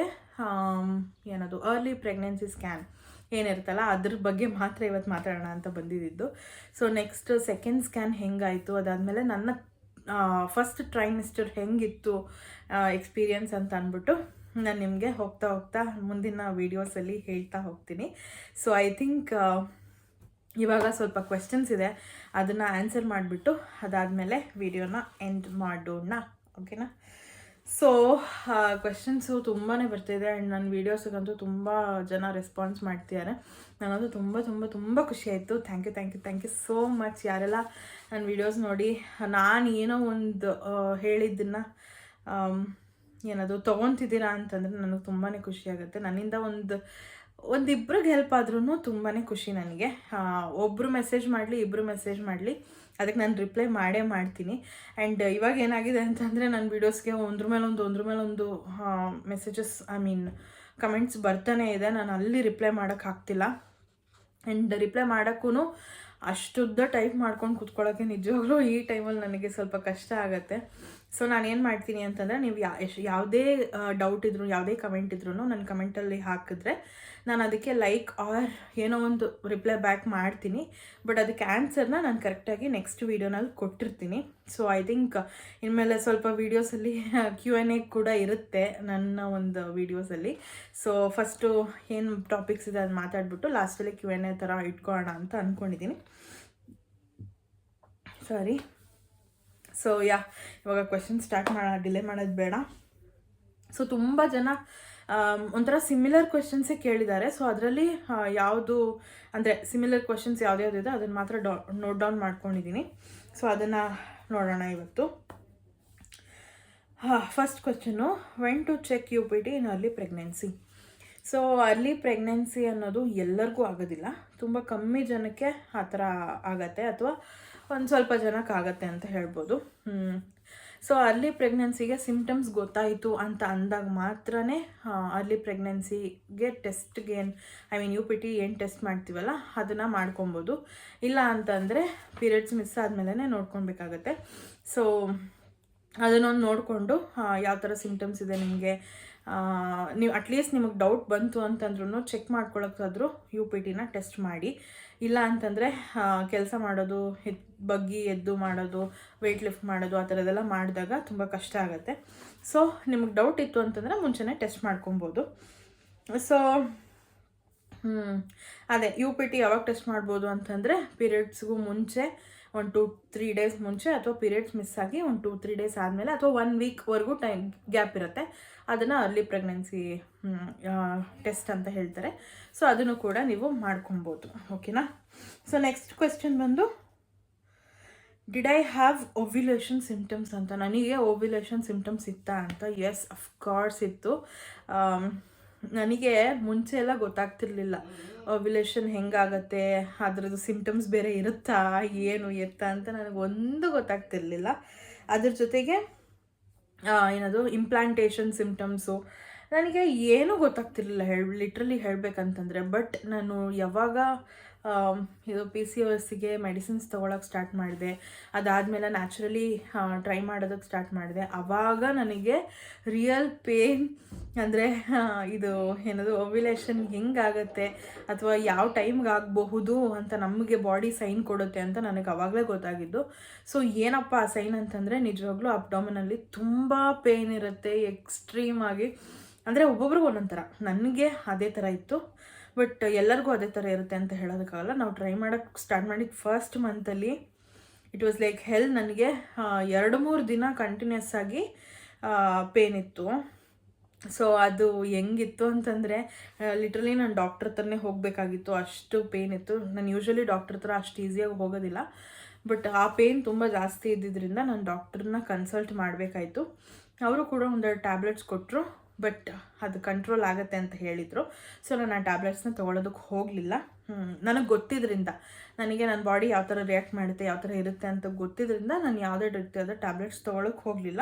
ಅರ್ಲಿ ಪ್ರೆಗ್ನೆನ್ಸಿ ಸ್ಕ್ಯಾನ್ ಏನಿರುತ್ತಲ್ಲ ಅದ್ರ ಬಗ್ಗೆ ಮಾತ್ರ ಇವತ್ತು ಮಾತಾಡೋಣ ಅಂತ ಬಂದಿದ್ದು. ಸೊ ನೆಕ್ಸ್ಟ್ ಸೆಕೆಂಡ್ ಸ್ಕ್ಯಾನ್ ಹೆಂಗಾಯಿತು, ಅದಾದಮೇಲೆ ನನ್ನ ಫಸ್ಟ್ ಟ್ರೈಮಿಸ್ಟರ್ ಹೆಂಗಿತ್ತು ಎಕ್ಸ್ಪೀರಿಯನ್ಸ್ ಅಂತ ಅಂದ್ಬಿಟ್ಟು ನಾನು ನಿಮಗೆ ಹೋಗ್ತಾ ಮುಂದಿನ ವೀಡಿಯೋಸಲ್ಲಿ ಹೇಳ್ತಾ ಹೋಗ್ತೀನಿ. ಸೊ ಐ ಥಿಂಕ್ ಇವಾಗ ಸ್ವಲ್ಪ ಕ್ವೆಶ್ಚನ್ಸ್ ಇದೆ, ಅದನ್ನು ಆನ್ಸರ್ ಮಾಡಿಬಿಟ್ಟು ಅದಾದಮೇಲೆ ವಿಡಿಯೋನ ಎಂಡ್ ಮಾಡೋಣ, ಓಕೆನಾ? ಸೊ ಕ್ವೆಶ್ಚನ್ಸು ತುಂಬಾ ಬರ್ತಿದೆ. ಆ್ಯಂಡ್ ನನ್ನ ವೀಡಿಯೋಸಿಗಂತೂ ತುಂಬ ಜನ ರೆಸ್ಪಾನ್ಸ್ ಮಾಡ್ತಿದ್ದಾರೆ. ನನಗಂತೂ ತುಂಬ ತುಂಬ ತುಂಬ ಖುಷಿ ಆಯಿತು. Thank you so much. ಯಾರೆಲ್ಲ ನನ್ನ ವೀಡಿಯೋಸ್ ನೋಡಿ ನಾನು ಏನೋ ಒಂದು ಹೇಳಿದ್ದನ್ನು ತೊಗೊತಿದ್ದೀರಾ ಅಂತಂದರೆ ನನಗೆ ತುಂಬಾ ಖುಷಿ ಆಗುತ್ತೆ. ನನ್ನಿಂದ ಒಂದಿಬ್ರಿಗೆ ಹೆಲ್ಪ್ ಆದ್ರೂ ತುಂಬಾ ಖುಷಿ ನನಗೆ. ಒಬ್ಬರು ಮೆಸೇಜ್ ಮಾಡಲಿ, ಇಬ್ಬರು ಮೆಸೇಜ್ ಮಾಡಲಿ, ಅದಕ್ಕೆ ನಾನು ರಿಪ್ಲೈ ಮಾಡೇ ಮಾಡ್ತೀನಿ. ಆ್ಯಂಡ್ ಇವಾಗ ಏನಾಗಿದೆ ಅಂತಂದರೆ ನನ್ನ ವೀಡಿಯೋಸ್ಗೆ ಒಂದ್ರ ಮೇಲೊಂದು ಮೆಸೇಜಸ್ ಕಮೆಂಟ್ಸ್ ಬರ್ತಾನೆ ಇದೆ. ನಾನು ಅಲ್ಲಿ ರಿಪ್ಲೈ ಮಾಡೋಕ್ಕಾಗ್ತಿಲ್ಲ. ಆ್ಯಂಡ್ ರಿಪ್ಲೈ ಮಾಡೋಕ್ಕೂ ಅಷ್ಟುದ್ದ ಟೈಪ್ ಮಾಡ್ಕೊಂಡು ಕೂತ್ಕೊಳ್ಳೋಕ್ಕೆ ನಿಜವಾಗ್ಲೂ ಈ ಟೈಮಲ್ಲಿ ನನಗೆ ಸ್ವಲ್ಪ ಕಷ್ಟ ಆಗುತ್ತೆ. ಸೊ ನಾನೇನು ಮಾಡ್ತೀನಿ ಅಂತಂದರೆ, ನೀವು ಯಾವುದೇ ಡೌಟ್ ಇದ್ರೂ, ಯಾವುದೇ ಕಮೆಂಟ್ ಇದ್ರೂ ನನ್ನ ಕಮೆಂಟಲ್ಲಿ ಹಾಕಿದ್ರೆ ನಾನು ಅದಕ್ಕೆ ಲೈಕ್ ಆರ್ ಏನೋ ಒಂದು ರಿಪ್ಲೈ ಬ್ಯಾಕ್ ಮಾಡ್ತೀನಿ. ಬಟ್ ಅದಕ್ಕೆ ಆನ್ಸರ್ನ ನಾನು ಕರೆಕ್ಟಾಗಿ ನೆಕ್ಸ್ಟ್ ವೀಡಿಯೋನಲ್ಲಿ ಕೊಟ್ಟಿರ್ತೀನಿ. ಸೊ ಐ ಥಿಂಕ್ ಇನ್ಮೇಲೆ ಸ್ವಲ್ಪ ವೀಡಿಯೋಸಲ್ಲಿ Q&A ಕೂಡ ಇರುತ್ತೆ ನನ್ನ ಒಂದು ವೀಡಿಯೋಸಲ್ಲಿ. ಸೊ ಫಸ್ಟು ಏನು ಟಾಪಿಕ್ಸ್ ಇದೆ ಅದು ಮಾತಾಡ್ಬಿಟ್ಟು ಲಾಸ್ಟಲ್ಲಿ Q&A ಥರ ಇಟ್ಕೊಳ್ಳೋಣ ಅಂತ ಅಂದ್ಕೊಂಡಿದ್ದೀನಿ. ಸಾರಿ. ಸೊ ಇವಾಗ ಕ್ವೆಶನ್ ಸ್ಟಾರ್ಟ್ ಡಿಲೇ ಮಾಡೋದು ಬೇಡ. ಸೊ ತುಂಬ ಜನ ಒಂಥರ ಸಿಮಿಲರ್ ಕ್ವೆಶನ್ಸೇ ಕೇಳಿದ್ದಾರೆ. ಸೊ ಅದರಲ್ಲಿ ಯಾವುದು ಅಂದರೆ ಸಿಮಿಲರ್ ಕ್ವೆಶನ್ಸ್ ಯಾವುದ್ಯಾವುದಿದೆ ಅದನ್ನು ಮಾತ್ರ ನೋಟ್ ಡೌನ್ ಮಾಡ್ಕೊಂಡಿದ್ದೀನಿ. ಸೊ ಅದನ್ನು ನೋಡೋಣ ಇವತ್ತು. First question, when to check UPT in early pregnancy. So early pregnancy ಅನ್ನೋದು ಎಲ್ಲರಿಗೂ ಆಗೋದಿಲ್ಲ. ತುಂಬ ಕಮ್ಮಿ ಜನಕ್ಕೆ ಆ ಥರ ಆಗತ್ತೆ, ಅಥವಾ ಒಂದು ಸ್ವಲ್ಪ ಜನಕ್ಕೆ ಆಗತ್ತೆ ಅಂತ ಹೇಳ್ಬೋದು. ಸೊ ಅರ್ಲಿ ಪ್ರೆಗ್ನೆನ್ಸಿಗೆ ಸಿಮ್ಟಮ್ಸ್ ಗೊತ್ತಾಯಿತು ಅಂತ ಅಂದಾಗ ಮಾತ್ರ ಅರ್ಲಿ ಪ್ರೆಗ್ನೆನ್ಸಿಗೆ ಟೆಸ್ಟ್ಗೆ UPT ಏನು ಟೆಸ್ಟ್ ಮಾಡ್ತೀವಲ್ಲ ಅದನ್ನು ಮಾಡ್ಕೊಬೋದು. ಇಲ್ಲ ಅಂತಂದರೆ ಪೀರಿಯಡ್ಸ್ ಮಿಸ್ ಆದಮೇಲೆ ನೋಡ್ಕೊಳ್ಬೇಕಾಗತ್ತೆ. ಸೊ ಅದನ್ನೊಂದು ನೋಡಿಕೊಂಡು ಯಾವ ಥರ ಸಿಮ್ಟಮ್ಸ್ ಇದೆ ನಿಮಗೆ, ನೀವು ಅಟ್ಲೀಸ್ಟ್ ನಿಮಗೆ ಡೌಟ್ ಬಂತು ಅಂತಂದ್ರೂ ಚೆಕ್ ಮಾಡ್ಕೊಳ್ಳೋಕ್ಕಾದ್ರೂ UPTನ ಟೆಸ್ಟ್ ಮಾಡಿ. ಇಲ್ಲ ಅಂತಂದರೆ ಕೆಲಸ ಮಾಡೋದು, ಬಗ್ಗಿ ಎದ್ದು ಮಾಡೋದು, ವೆಯ್ಟ್ ಲಿಫ್ಟ್ ಮಾಡೋದು ಆ ಥರದ್ದೆಲ್ಲ ಮಾಡಿದಾಗ ತುಂಬ ಕಷ್ಟ ಆಗುತ್ತೆ. ಸೊ ನಿಮಗೆ ಡೌಟ್ ಇತ್ತು ಅಂತಂದರೆ ಮುಂಚೆನೇ ಟೆಸ್ಟ್ ಮಾಡ್ಕೊಬೋದು. ಸೊ ಅದೇ UPT ಯಾವಾಗ ಟೆಸ್ಟ್ ಮಾಡ್ಬೋದು ಅಂತಂದರೆ, ಪೀರಿಯಡ್ಸ್ಗೂ ಮುಂಚೆ 1-3 ಡೇಸ್ ಮುಂಚೆ, ಅಥವಾ ಪೀರಿಯಡ್ಸ್ ಮಿಸ್ ಆಗಿ 1-3 ಡೇಸ್ ಆದಮೇಲೆ, ಅಥವಾ 1 ವೀಕ್ವರೆಗೂ ಟೈಮ್ ಗ್ಯಾಪ್ ಇರುತ್ತೆ. ಅದನ್ನು ಅರ್ಲಿ ಪ್ರೆಗ್ನೆನ್ಸಿ ಟೆಸ್ಟ್ ಅಂತ ಹೇಳ್ತಾರೆ. ಸೊ ಅದನ್ನು ಕೂಡ ನೀವು ಮಾಡ್ಕೊಬೋದು. ಓಕೆನಾ. ಸೊ ನೆಕ್ಸ್ಟ್ ಕ್ವೆಶ್ಚನ್ ಬಂದು, did I have ovulation symptoms ಅಂತ. ನನಗೆ ಓವ್ಯುಲೇಷನ್ ಸಿಮ್ಟಮ್ಸ್ ಇತ್ತಾ ಅಂತ. ಎಸ್, ಅಫ್ಕೋರ್ಸ್ ಇತ್ತು. ನನಗೆ ಮುಂಚೆ ಎಲ್ಲ ಗೊತ್ತಾಗ್ತಿರ್ಲಿಲ್ಲ ಓವ್ಯುಲೇಷನ್ ಹೆಂಗಾಗತ್ತೆ, ಅದರದ್ದು ಸಿಮ್ಟಮ್ಸ್ ಬೇರೆ ಇರುತ್ತಾ, ಏನು ಎತ್ತಾ ಅಂತ ನನಗೊಂದು ಗೊತ್ತಾಗ್ತಿರ್ಲಿಲ್ಲ. ಅದ್ರ ಜೊತೆಗೆ ಏನದು ಇಂಪ್ಲಾಂಟೇಷನ್ ಸಿಮ್ಟಮ್ಸು ನನಗೆ ಏನೂ ಗೊತ್ತಾಗ್ತಿರ್ಲಿಲ್ಲ ಲಿಟ್ರಲಿ ಹೇಳಬೇಕಂತಂದರೆ. ಬಟ್ ನಾನು ಯಾವಾಗ ಇದು PCOSಗೆ ಮೆಡಿಸಿನ್ಸ್ ತೊಗೊಳಕ್ಕೆ ಸ್ಟಾರ್ಟ್ ಮಾಡಿದೆ, ಅದಾದಮೇಲೆ ನ್ಯಾಚುರಲಿ ಟ್ರೈ ಮಾಡೋದಕ್ಕೆ ಸ್ಟಾರ್ಟ್ ಮಾಡಿದೆ, ಆವಾಗ ನನಗೆ ರಿಯಲ್ ಪೇನ್ ಅಂದರೆ ಇದು ಏನದು ಓವ್ಯುಲೇಷನ್ ಹೆಂಗಾಗತ್ತೆ ಅಥವಾ ಯಾವ ಟೈಮ್ಗೆ ಆಗಬಹುದು ಅಂತ ನಮಗೆ ಬಾಡಿ ಸೈನ್ ಕೊಡುತ್ತೆ ಅಂತ ನನಗೆ ಆವಾಗಲೇ ಗೊತ್ತಾಗಿದ್ದು. ಸೊ ಏನಪ್ಪ ಆ ಸೈನ್ ಅಂತಂದರೆ, ನಿಜವಾಗ್ಲೂ ಅಬ್ಡಾಮಿನಲ್ಲಿ ತುಂಬ ಪೇನ್ ಇರುತ್ತೆ, ಎಕ್ಸ್ಟ್ರೀಮ್ ಆಗಿ. ಅಂದರೆ ಒಬ್ಬೊಬ್ರಿಗೂ ಒಂದೊಂದು ಥರ. ನನಗೆ ಅದೇ ಥರ ಇತ್ತು, ಬಟ್ ಎಲ್ಲರಿಗೂ ಅದೇ ಥರ ಇರುತ್ತೆ ಅಂತ ಹೇಳೋದಕ್ಕಾಗಲ್ಲ. ನಾವು ಟ್ರೈ ಮಾಡೋಕ್ಕೆ ಸ್ಟಾರ್ಟ್ ಮಾಡಿದ ಫಸ್ಟ್ ಮಂತಲ್ಲಿ ಇಟ್ ವಾಸ್ ಲೈಕ್ ಹೆಲ್. ನನಗೆ 2-3 ದಿನ ಕಂಟಿನ್ಯೂಸ್ ಆಗಿ ಪೇನ್ ಇತ್ತು. ಸೊ ಅದು ಹೆಂಗಿತ್ತು ಅಂತಂದರೆ, ಲಿಟ್ರಲಿ ನಾನು ಡಾಕ್ಟ್ರ್ ಹತ್ರನೇ ಹೋಗಬೇಕಾಗಿತ್ತು, ಅಷ್ಟು ಪೇನ್ ಇತ್ತು. ನಾನು ಯೂಶ್ವಲಿ ಡಾಕ್ಟ್ರ್ ಹತ್ರ ಅಷ್ಟು ಈಸಿಯಾಗಿ ಹೋಗೋದಿಲ್ಲ. ಬಟ್ ಆ ಪೇನ್ ತುಂಬ ಜಾಸ್ತಿ ಇದ್ದಿದ್ದರಿಂದ ನಾನು ಡಾಕ್ಟ್ರನ್ನ ಕನ್ಸಲ್ಟ್ ಮಾಡಬೇಕಾಯಿತು. ಅವರು ಕೂಡ ಒಂದೆರಡು ಟ್ಯಾಬ್ಲೆಟ್ಸ್ ಕೊಟ್ಟರು, ಬಟ್ ಅದು ಕಂಟ್ರೋಲ್ ಆಗುತ್ತೆ ಅಂತ ಹೇಳಿದರು. ಸೊ ನಾನು ಆ ಟ್ಯಾಬ್ಲೆಟ್ಸ್ನ ತೊಗೊಳೋದಕ್ಕೆ ಹೋಗಲಿಲ್ಲ. ನನಗೆ ಗೊತ್ತಿದ್ದರಿಂದ, ನನಗೆ ನನ್ನ ಬಾಡಿ ಯಾವ ಥರ ರಿಯಾಕ್ಟ್ ಮಾಡುತ್ತೆ, ಯಾವ ಥರ ಇರುತ್ತೆ ಅಂತ ಗೊತ್ತಿದ್ದರಿಂದ ನಾನು ಯಾವುದೇ ರೀತಿಯಾದ ಟ್ಯಾಬ್ಲೆಟ್ಸ್ ತೊಗೊಳಕ್ಕೆ ಹೋಗಲಿಲ್ಲ.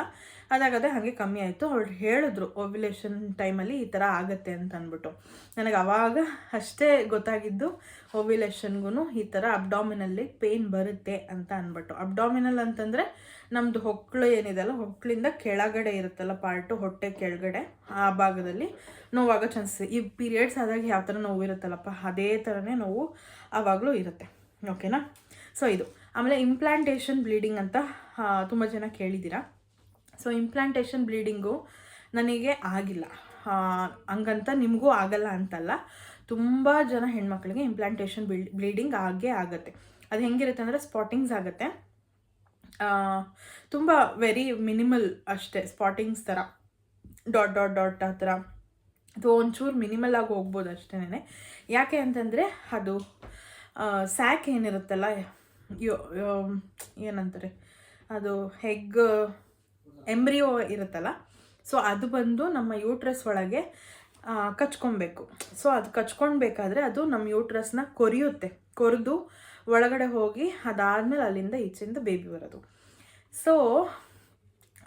ಅದಾಗದೆ ಹಾಗೆ ಕಮ್ಮಿ ಆಯಿತು. ಅವ್ರು ಹೇಳಿದ್ರು ಓವ್ಯುಲೇಷನ್ ಟೈಮಲ್ಲಿ ಈ ಥರ ಆಗುತ್ತೆ ಅಂತ ಅಂದ್ಬಿಟ್ಟು. ನನಗೆ ಆವಾಗ ಅಷ್ಟೇ ಗೊತ್ತಾಗಿದ್ದು ಓವ್ಯುಲೇಷನ್ಗೂ ಈ ಥರ ಅಬ್ಡಾಮಿನಲ್ಲಿ ಪೇಯ್ನ್ ಬರುತ್ತೆ ಅಂತ ಅಂದ್ಬಿಟ್ಟು. ಅಬ್ಡಾಮಿನಲ್ ಅಂತಂದರೆ ನಮ್ಮದು ಹೊಕ್ಕಳು ಏನಿದೆಲ್ಲ, ಹೊಕ್ಕಳಿಂದ ಕೆಳಗಡೆ ಇರುತ್ತಲ್ಲ ಪಾರ್ಟು, ಹೊಟ್ಟೆ ಕೆಳಗಡೆ ಆ ಭಾಗದಲ್ಲಿ ನೋವಾಗ ಚಾನ್ಸಸ್. ಈ ಪೀರಿಯಡ್ಸ್ ಆದಾಗ ಯಾವ ಥರ ನೋವು ಇರುತ್ತಲ್ಲಪ್ಪ, ಅದೇ ಥರನೇ ನೋವು ಆವಾಗಲೂ ಇರುತ್ತೆ. ಓಕೆನಾ. ಸೊ ಇದು. ಆಮೇಲೆ ಇಂಪ್ಲಾಂಟೇಷನ್ ಬ್ಲೀಡಿಂಗ್ ಅಂತ ತುಂಬ ಜನ ಕೇಳಿದ್ದೀರಾ. ಸೊ ಇಂಪ್ಲಾಂಟೇಷನ್ ಬ್ಲೀಡಿಂಗು ನನಗೆ ಆಗಿಲ್ಲ, ಹಂಗಂತ ನಿಮಗೂ ಆಗಲ್ಲ ಅಂತಲ್ಲ. ತುಂಬ ಜನ ಹೆಣ್ಮಕ್ಳಿಗೆ ಇಂಪ್ಲಾಂಟೇಷನ್ ಬ್ಲೀಡಿಂಗ್ ಆಗೇ ಆಗುತ್ತೆ. ಅದು ಹೆಂಗಿರುತ್ತೆ ಅಂದರೆ, ಸ್ಪಾಟಿಂಗ್ಸ್ ಆಗುತ್ತೆ, ತುಂಬ ವೆರಿ ಮಿನಿಮಲ್ ಅಷ್ಟೇ, ಸ್ಪಾಟಿಂಗ್ಸ್ ಥರ ಡಾಟ್ ಡಾಟ್ ಡಾಟ್ ಆ ಥರ, ಅಥವಾ ಒಂಚೂರು ಮಿನಿಮಲ್ ಆಗಿ ಹೋಗ್ಬೋದು ಅಷ್ಟೇ. ಯಾಕೆ ಅಂತಂದರೆ ಅದು ಸ್ಯಾಕ್ ಏನಿರುತ್ತಲ್ಲ, ಏನಂತಾರೆ ಅದು, ಎಂಬ್ರಿಯೋ ಇರುತ್ತಲ್ಲ, ಸೊ ಅದು ಬಂದು ನಮ್ಮ ಯೂಟ್ರಸ್ ಒಳಗೆ ಕಚ್ಕೊಬೇಕು. ಸೊ ಅದು ಕಚ್ಕೊಳ್ಬೇಕಾದ್ರೆ ಅದು ನಮ್ಮ ಯೂಟ್ರಸ್ನ ಕೊರಿಯುತ್ತೆ. ಕೊರೆದು ಒಳಗಡೆ ಹೋಗಿ ಅದಾದಮೇಲೆ ಅಲ್ಲಿಂದ ಈಚೆಯಿಂದ ಬೇಬಿ ಬರೋದು. ಸೊ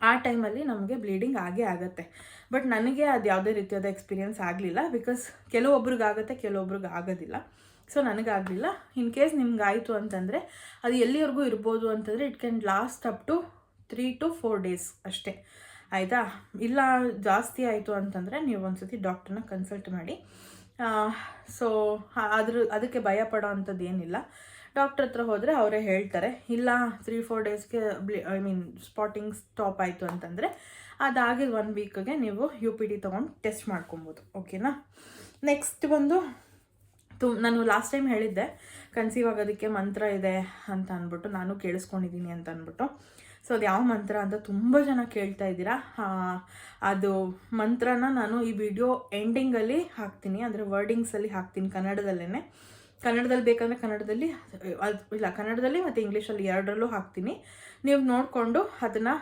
ಆ ಟೈಮಲ್ಲಿ ನಮಗೆ ಬ್ಲೀಡಿಂಗ್ ಆಗೇ ಆಗುತ್ತೆ. ಬಟ್ ನನಗೆ ಅದು ಯಾವುದೇ ರೀತಿಯಾದ ಎಕ್ಸ್ಪೀರಿಯೆನ್ಸ್ ಆಗಲಿಲ್ಲ, ಬಿಕಾಸ್ ಕೆಲವೊಬ್ರಿಗೆ ಆಗುತ್ತೆ, ಕೆಲವೊಬ್ರಿಗೆ ಆಗೋದಿಲ್ಲ. ಸೊ ನನಗಾಗಲಿಲ್ಲ. ಇನ್ ಕೇಸ್ ನಿಮ್ಗೆ ಆಯಿತು ಅಂತಂದರೆ ಅದು ಎಲ್ಲಿವರೆಗೂ ಇರ್ಬೋದು ಅಂತಂದರೆ it can last up to 3 to 4 days ಅಷ್ಟೇ, ಆಯಿತಾ. ಇಲ್ಲ ಜಾಸ್ತಿ ಆಯಿತು ಅಂತಂದರೆ ನೀವು ಒಂದ್ಸತಿ ಡಾಕ್ಟ್ರನ್ನ ಕನ್ಸಲ್ಟ್ ಮಾಡಿ. ಸೊ ಅದಕ್ಕೆ ಭಯ ಪಡೋ ಅಂಥದ್ದು ಏನಿಲ್ಲ. ಡಾಕ್ಟ್ರ್ ಹತ್ರ ಹೋದರೆ ಅವರೇ ಹೇಳ್ತಾರೆ. ಇಲ್ಲ 3-4 ಡೇಸ್ಗೆ ಸ್ಪಾಟಿಂಗ್ ಸ್ಟಾಪ್ ಆಯಿತು ಅಂತಂದರೆ ಅದಾಗಿದ 1 ವೀಕ್ಗೆ ನೀವು UPT ತೊಗೊಂಡು ಟೆಸ್ಟ್ ಮಾಡ್ಕೊಬೋದು, ಓಕೆನಾ. ನೆಕ್ಸ್ಟ್ ಬಂದು ನಾನು ಲಾಸ್ಟ್ ಟೈಮ್ ಹೇಳಿದ್ದೆ ಕನ್ಸೀವ್ ಆಗೋದಕ್ಕೆ ಮಂತ್ರ ಇದೆ ಅಂತ ಅಂದ್ಬಿಟ್ಟು, ನಾನು ಕೇಳಿಸ್ಕೊಂಡಿದ್ದೀನಿ ಅಂತ ಅಂದ್ಬಿಟ್ಟು. ಸೊ ಅದು ಯಾವ ಮಂತ್ರ ಅಂತ ತುಂಬ ಜನ ಕೇಳ್ತಾ ಇದ್ದೀರಾ. ಅದು ಮಂತ್ರನ ನಾನು ಈ ವಿಡಿಯೋ ಎಂಡಿಂಗಲ್ಲಿ ಹಾಕ್ತೀನಿ, ಅಂದರೆ ವರ್ಡಿಂಗ್ಸಲ್ಲಿ ಹಾಕ್ತೀನಿ ಕನ್ನಡದಲ್ಲೇ. ಕನ್ನಡದಲ್ಲಿ ಬೇಕಂದರೆ ಕನ್ನಡದಲ್ಲಿ, ಇಲ್ಲ ಕನ್ನಡದಲ್ಲಿ ಮತ್ತು ಇಂಗ್ಲೀಷಲ್ಲಿ ಎರಡರಲ್ಲೂ ಹಾಕ್ತೀನಿ. ನೀವು ನೋಡಿಕೊಂಡು ಅದನ್ನು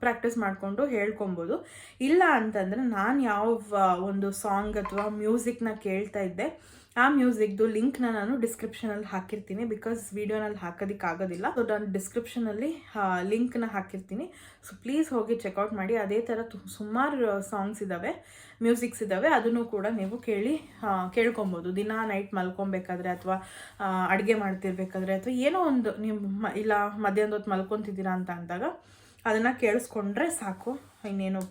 ಪ್ರಾಕ್ಟೀಸ್ ಮಾಡಿಕೊಂಡು ಹೇಳ್ಕೊಬೋದು. ಇಲ್ಲ ಅಂತಂದರೆ ನಾನು ಯಾವ ಒಂದು ಸಾಂಗ್ ಅಥವಾ ಮ್ಯೂಸಿಕ್ನ ಕೇಳ್ತಾ ಇದ್ದೆ ಆ ಮ್ಯೂಸಿಕ್ದು ಲಿಂಕ್ನ ನಾನು ಡಿಸ್ಕ್ರಿಪ್ಷನಲ್ಲಿ ಹಾಕಿರ್ತೀನಿ, ಬಿಕಾಸ್ ವೀಡಿಯೋನಲ್ಲಿ ಹಾಕೋದಕ್ಕಾಗೋದಿಲ್ಲ. ಸೊ ನಾನು ಡಿಸ್ಕ್ರಿಪ್ಷನಲ್ಲಿ ಲಿಂಕ್ನ ಹಾಕಿರ್ತೀನಿ. ಸೊ ಪ್ಲೀಸ್ ಹೋಗಿ ಚೆಕ್ಔಟ್ ಮಾಡಿ. ಅದೇ ಥರ ಸುಮಾರು ಸಾಂಗ್ಸ್ ಇದ್ದಾವೆ, ಮ್ಯೂಸಿಕ್ಸ್ ಇದ್ದಾವೆ, ಅದನ್ನು ಕೂಡ ನೀವು ಕೇಳ್ಕೊಬೋದು. ದಿನ ನೈಟ್ ಮಲ್ಕೊಬೇಕಾದ್ರೆ ಅಥವಾ ಅಡುಗೆ ಮಾಡ್ತಿರ್ಬೇಕಾದ್ರೆ ಅಥವಾ ಏನೋ ಒಂದು ನೀವು ಇಲ್ಲ ಮಧ್ಯಾಹ್ನದ ಹೊತ್ತು ಮಲ್ಕೊತಿದ್ದೀರಾ ಅಂತ ಅಂದಾಗ ಅದನ್ನು ಕೇಳಿಸ್ಕೊಂಡ್ರೆ ಸಾಕು, ಇನ್ನೇನು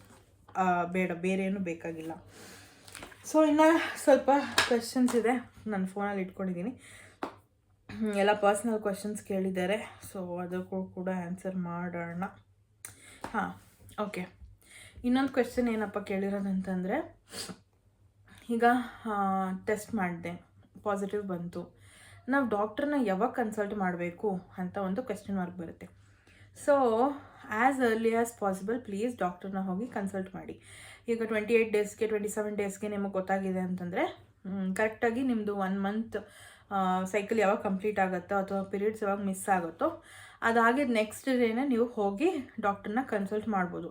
ಬೇರೆ ಏನು ಬೇಕಾಗಿಲ್ಲ. ಸೊ ಇನ್ನು ಸ್ವಲ್ಪ ಕ್ವೆಶನ್ಸ್ ಇದೆ, ನಾನು ಫೋನಲ್ಲಿ ಇಟ್ಕೊಂಡಿದ್ದೀನಿ. ಎಲ್ಲ ಪರ್ಸ್ನಲ್ ಕ್ವೆಶನ್ಸ್ ಕೇಳಿದ್ದಾರೆ, ಸೊ ಅದಕ್ಕೂ ಕೂಡ ಆನ್ಸರ್ ಮಾಡೋಣ. ಹಾಂ, ಓಕೆ. ಇನ್ನೊಂದು ಕ್ವೆಶನ್ ಏನಪ್ಪ ಕೇಳಿರೋದಂತಂದರೆ, ಈಗ ಟೆಸ್ಟ್ ಮಾಡಿದೆ, ಪಾಸಿಟಿವ್ ಬಂತು, ನಾವು ಡಾಕ್ಟ್ರನ್ನ ಯಾವಾಗ ಕನ್ಸಲ್ಟ್ ಮಾಡಬೇಕು ಅಂತ ಒಂದು ಕ್ವೆಶ್ಚನ್ ಮಾರ್ಕ್ ಬರುತ್ತೆ. So as early as possible please ಡಾಕ್ಟ್ರನ್ನ ಹೋಗಿ ಕನ್ಸಲ್ಟ್ ಮಾಡಿ. ಈಗ 28 ಡೇಸ್ಗೆ 27 ಡೇಸ್ಗೆ ನಿಮಗೆ ಗೊತ್ತಾಗಿದೆ ಅಂತಂದರೆ ಕರೆಕ್ಟಾಗಿ ನಿಮ್ಮದು 1 ಮಂತ್ ಸೈಕಲ್ ಯಾವಾಗ ಕಂಪ್ಲೀಟ್ ಆಗುತ್ತೋ ಅಥವಾ ಪೀರಿಯಡ್ಸ್ ಯಾವಾಗ ಮಿಸ್ ಆಗುತ್ತೋ ಅದಾಗಿದ್ದು ನೆಕ್ಸ್ಟ್ ಡೇನೇ ನೀವು ಹೋಗಿ ಡಾಕ್ಟ್ರನ್ನ ಕನ್ಸಲ್ಟ್ ಮಾಡ್ಬೋದು.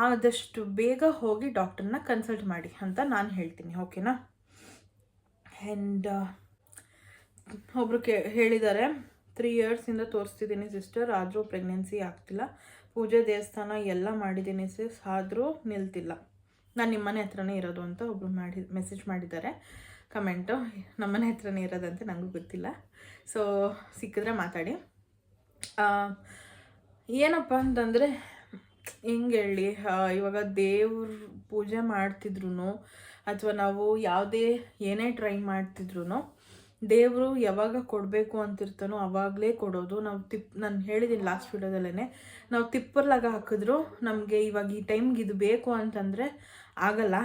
ಆದಷ್ಟು ಬೇಗ ಹೋಗಿ ಡಾಕ್ಟ್ರನ್ನ ಕನ್ಸಲ್ಟ್ ಮಾಡಿ ಅಂತ ನಾನು ಹೇಳ್ತೀನಿ, ಓಕೆನಾ. ಆ್ಯಂಡ್ ಒಬ್ಬರು ಹೇಳಿದ್ದಾರೆ, 3 yearsಯಿಂದ ತೋರಿಸ್ತಿದ್ದೀನಿ ಸಿಸ್ಟರ್, ಆದರೂ ಪ್ರೆಗ್ನೆನ್ಸಿ ಆಗ್ತಿಲ್ಲ. ಪೂಜೆ ದೇವಸ್ಥಾನ ಎಲ್ಲ ಮಾಡಿದ್ದೀನಿ ಸಿಸ್, ಆದರೂ ನಿಲ್ತಿಲ್ಲ. ನಾನು ನಿಮ್ಮನೆ ಹತ್ರನೇ ಇರೋದು ಅಂತ ಒಬ್ಬರು ಮೆಸೇಜ್ ಮಾಡಿದ್ದಾರೆ ಕಮೆಂಟು. ನಮ್ಮನೆ ಹತ್ರನೇ ಇರೋದಂತೆ ನನಗೂ ಗೊತ್ತಿಲ್ಲ. ಸೊ ಸಿಕ್ಕಿದ್ರೆ ಮಾತಾಡಿ. ಏನಪ್ಪ ಅಂತಂದರೆ ಹೆಂಗೆ ಹೇಳಿ, ಇವಾಗ ದೇವ್ರ ಪೂಜೆ ಮಾಡ್ತಿದ್ರು ಅಥವಾ ನಾವು ಏನೇ ಟ್ರೈ ಮಾಡ್ತಿದ್ರು ದೇವರು ಯಾವಾಗ ಕೊಡಬೇಕು ಅಂತಿರ್ತಾನೋ ಆವಾಗಲೇ ಕೊಡೋದು. ನಾವು ನಾನು ಹೇಳಿದ್ದೀನಿ ಲಾಸ್ಟ್ ವಿಡಿಯೋದಲ್ಲೇ, ನಾವು ತಿಪ್ಪರ್ಲಾಗ ಹಾಕಿದ್ರು ನಮಗೆ ಇವಾಗ ಈ ಟೈಮ್ಗೆ ಇದು ಬೇಕು ಅಂತಂದರೆ ಆಗಲ್ಲ.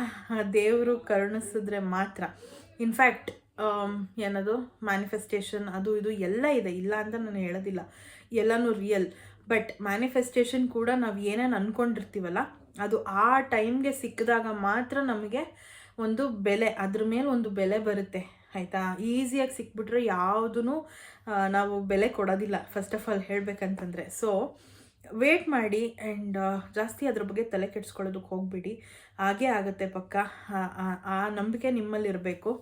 ದೇವರು ಕರುಣಿಸಿದ್ರೆ ಮಾತ್ರ. ಇನ್ಫ್ಯಾಕ್ಟ್ ಏನದು ಮ್ಯಾನಿಫೆಸ್ಟೇಷನ್ ಅದು ಇದು ಎಲ್ಲ ಇದೆ, ಇಲ್ಲ ಅಂತ ನಾನು ಹೇಳೋದಿಲ್ಲ, ಎಲ್ಲನೂ ರಿಯಲ್. ಬಟ್ ಮ್ಯಾನಿಫೆಸ್ಟೇಷನ್ ಕೂಡ ನಾವು ಏನೇನು ಅಂದ್ಕೊಂಡಿರ್ತೀವಲ್ಲ ಅದು ಆ ಟೈಮ್ಗೆ ಸಿಕ್ಕಿದಾಗ ಮಾತ್ರ ನಮಗೆ ಒಂದು ಬೆಲೆ, ಅದ್ರ ಮೇಲೆ ಒಂದು ಬೆಲೆ ಬರುತ್ತೆ, ಆಯಿತಾ. ಈಸಿಯಾಗಿ ಸಿಕ್ಬಿಟ್ರೆ ಯಾವುದೂ ನಾವು ಬೆಲೆ ಕೊಡೋದಿಲ್ಲ, ಫಸ್ಟ್ ಆಫ್ ಆಲ್ ಹೇಳಬೇಕಂತಂದರೆ. ಸೊ ವೇಟ್ ಮಾಡಿ ಆ್ಯಂಡ್ ಜಾಸ್ತಿ ಅದ್ರ ಬಗ್ಗೆ ತಲೆ ಕೆಡಿಸ್ಕೊಳ್ಳೋದಕ್ಕೆ ಹೋಗಬೇಡಿ. ಹಾಗೇ ಆಗುತ್ತೆ ಪಕ್ಕ, ಆ ನಂಬಿಕೆ ನಿಮ್ಮಲ್ಲಿರಬೇಕು.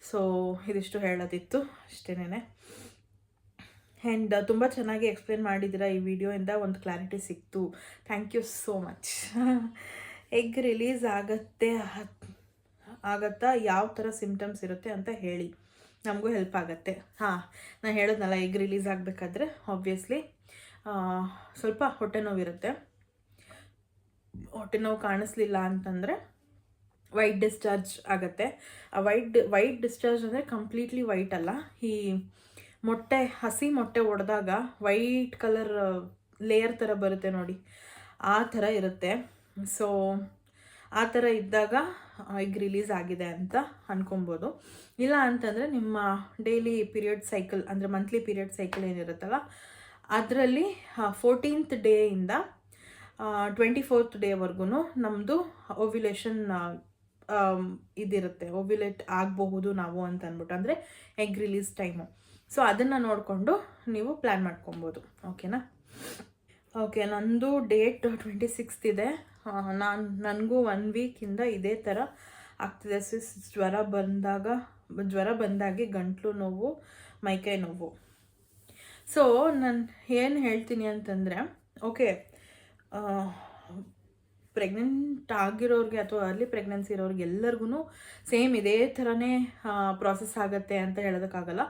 ಸೊ ಇದಿಷ್ಟು ಹೇಳೋದಿತ್ತು, ಅಷ್ಟೇನೆ. ಆ್ಯಂಡ್ ತುಂಬ ಚೆನ್ನಾಗಿ ಎಕ್ಸ್ಪ್ಲೇನ್ ಮಾಡಿದ್ದೀರಾ ಈ ವಿಡಿಯೋಯಿಂದ, ಒಂದು ಕ್ಲಾರಿಟಿ ಸಿಕ್ತು. Thank you so much. Egg release ಆಗತ್ತಾ, ಯಾವ ಥರ ಸಿಮ್ಟಮ್ಸ್ ಇರುತ್ತೆ ಅಂತ ಹೇಳಿ, ನಮಗೂ ಹೆಲ್ಪ್ ಆಗುತ್ತೆ. ಹಾಂ, ನಾನು ಹೇಳಿದ್ನಲ್ಲ, ಎಗ್ ರಿಲೀಸ್ ಆಗಬೇಕಾದ್ರೆ ಆಬ್ವಿಯಸ್ಲಿ ಸ್ವಲ್ಪ ಹೊಟ್ಟೆ ನೋವಿರುತ್ತೆ. ಹೊಟ್ಟೆ ನೋವು ಕಾಣಿಸ್ಲಿಲ್ಲ ಅಂತಂದರೆ ವೈಟ್ ಡಿಸ್ಚಾರ್ಜ್ ಆಗುತ್ತೆ. ಆ ವೈಟ್ ಡಿಸ್ಚಾರ್ಜ್ ಅಂದರೆ ಕಂಪ್ಲೀಟ್ಲಿ ವೈಟ್ ಅಲ್ಲ, ಈ ಹಸಿ ಮೊಟ್ಟೆ ಒಡೆದಾಗ ವೈಟ್ ಕಲರ್ ಲೇಯರ್ ಥರ ಬರುತ್ತೆ ನೋಡಿ, ಆ ಥರ ಇರುತ್ತೆ. ಸೊ ಆ ಥರ ಇದ್ದಾಗ ಎಗ್ ರಿಲೀಸ್ ಆಗಿದೆ ಅಂತ ಅನ್ಕೊಬೋದು. ಇಲ್ಲ ಅಂತಂದರೆ ನಿಮ್ಮ ಡೈಲಿ ಪೀರಿಯಡ್ ಸೈಕಲ್ ಅಂದರೆ ಮಂತ್ಲಿ ಪೀರಿಯಡ್ ಸೈಕಲ್ ಏನಿರುತ್ತಲ್ಲ ಅದರಲ್ಲಿ 14th ಡೇಯಿಂದ 24th ಡೇವರೆಗೂ ನಮ್ಮದು ಓವ್ಯುಲೇಷನ್ ಇದಿರುತ್ತೆ, ಓವ್ಯುಲೇಟ್ ಆಗಬಹುದು ನಾವು ಅಂತ ಅಂದ್ಬಿಟ್ಟು, ಅಂದರೆ ಎಗ್ ರಿಲೀಸ್ ಟೈಮು. ಸೊ ಅದನ್ನು ನೋಡಿಕೊಂಡು ನೀವು ಪ್ಲ್ಯಾನ್ ಮಾಡ್ಕೊಬೋದು, ಓಕೆನಾ. ಓಕೆ, ನಂದು ಡೇಟ್ 26th ಇದೆ. ನನಗೂ 1 ವೀಕಿಂದ ಇದೇ ಥರ ಆಗ್ತಿದೆ ಸಿಸ್. ಜ್ವರ ಬಂದಾಗೆ ಗಂಟ್ಲು ನೋವು, ಮೈಕೈ ನೋವು. ಸೊ ನಾನು ಏನು ಹೇಳ್ತೀನಿ ಅಂತಂದರೆ, ಓಕೆ, ಪ್ರೆಗ್ನೆಂಟ್ ಆಗಿರೋರಿಗೆ ಅಥವಾ ಅರ್ಲಿ ಪ್ರೆಗ್ನೆನ್ಸಿ ಇರೋರಿಗೆ ಎಲ್ಲರಿಗೂ ಸೇಮ್ ಇದೇ ಥರನೇ ಪ್ರಾಸೆಸ್ ಆಗುತ್ತೆ ಅಂತ ಹೇಳೋದಕ್ಕಾಗಲ್ಲ.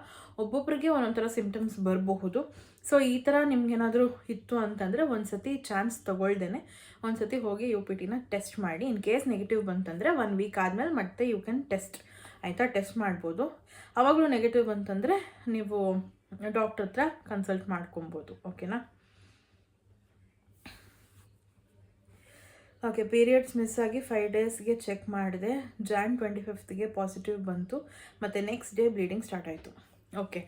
ಒಬ್ಬೊಬ್ಬರಿಗೆ ಒಂದೊಂಥರ ಸಿಮ್ಟಮ್ಸ್ ಬರಬಹುದು. ಸೊ ಈ ಥರ ನಿಮ್ಗೇನಾದರೂ ಇತ್ತು ಅಂತಂದರೆ ಒಂದು ಸತಿ ಚಾನ್ಸ್ ತೊಗೊಳ್ದೇನೆ ಒಂದು ಸತಿ ಹೋಗಿ UPTನ ಟೆಸ್ಟ್ ಮಾಡಿ. ಇನ್ ಕೇಸ್ ನೆಗೆಟಿವ್ ಬಂತಂದರೆ 1 ವೀಕ್ ಆದಮೇಲೆ ಮತ್ತೆ ಯು ಕ್ಯಾನ್ ಟೆಸ್ಟ್, ಆಯಿತಾ, ಟೆಸ್ಟ್ ಮಾಡ್ಬೋದು. ಆವಾಗಲೂ ನೆಗೆಟಿವ್ ಬಂತಂದರೆ ನೀವು ಡಾಕ್ಟ್ರ್ ಹತ್ರ ಕನ್ಸಲ್ಟ್ ಮಾಡ್ಕೊಬೋದು. ಓಕೆನಾ? ಓಕೆ, ಪೀರಿಯಡ್ಸ್ ಮಿಸ್ ಆಗಿ 5 ಡೇಸ್ಗೆ ಚೆಕ್ ಮಾಡಿದೆ. Jan 25ಗೆ ಪಾಸಿಟಿವ್ ಬಂತು, ಮತ್ತು ನೆಕ್ಸ್ಟ್ ಡೇ ಬ್ಲೀಡಿಂಗ್ ಸ್ಟಾರ್ಟ್ ಆಯಿತು. ಓಕೆ,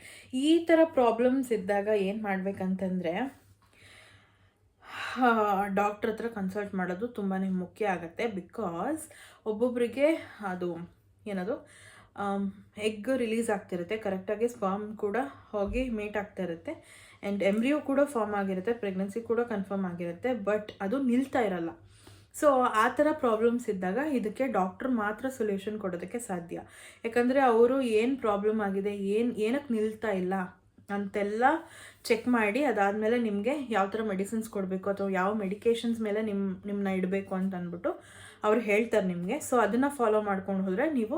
ಈ ಥರ ಪ್ರಾಬ್ಲಮ್ಸ್ ಇದ್ದಾಗ ಏನು ಮಾಡಬೇಕಂತಂದರೆ ಡಾಕ್ಟ್ರ್ ಹತ್ರ ಕನ್ಸಲ್ಟ್ ಮಾಡೋದು ತುಂಬಾ ಮುಖ್ಯ ಆಗುತ್ತೆ. ಬಿಕಾಸ್ ಒಬ್ಬೊಬ್ಬರಿಗೆ ಅದು ಏನದು ಎಗ್ ರಿಲೀಸ್ ಆಗ್ತಿರುತ್ತೆ, ಕರೆಕ್ಟಾಗಿ ಸ್ಪರ್ಮ್ ಕೂಡ ಹೋಗಿ ಮೀಟ್ ಆಗ್ತಾ ಇರುತ್ತೆ, ಆ್ಯಂಡ್ ಎಂಬ್ರಿಯೋ ಕೂಡ ಫಾರ್ಮ್ ಆಗಿರುತ್ತೆ, ಪ್ರೆಗ್ನೆನ್ಸಿ ಕೂಡ ಕನ್ಫರ್ಮ್ ಆಗಿರುತ್ತೆ, ಬಟ್ ಅದು ನಿಲ್ತಾ ಇರಲ್ಲ. ಸೊ ಆ ಥರ ಪ್ರಾಬ್ಲಮ್ಸ್ ಇದ್ದಾಗ ಇದಕ್ಕೆ ಡಾಕ್ಟ್ರ್ ಮಾತ್ರ ಸೊಲ್ಯೂಷನ್ ಕೊಡೋದಕ್ಕೆ ಸಾಧ್ಯ. ಯಾಕಂದರೆ ಅವರು ಏನು ಪ್ರಾಬ್ಲಮ್ ಆಗಿದೆ, ಏನಕ್ಕೆ ನಿಲ್ತಾ ಇಲ್ಲ ಅಂತೆಲ್ಲ ಚೆಕ್ ಮಾಡಿ ಅದಾದಮೇಲೆ ನಿಮಗೆ ಯಾವ ಥರ ಮೆಡಿಸಿನ್ಸ್ ಕೊಡಬೇಕು ಅಥವಾ ಯಾವ ಮೆಡಿಕೇಷನ್ಸ್ ಮೇಲೆ ನಿಮ್ಮನ್ನ ಇಡಬೇಕು ಅಂತ ಅಂದ್ಬಿಟ್ಟು ಅವ್ರು ಹೇಳ್ತಾರೆ ನಿಮಗೆ. ಸೊ ಅದನ್ನು ಫಾಲೋ ಮಾಡ್ಕೊಂಡು ಹೋದರೆ ನೀವು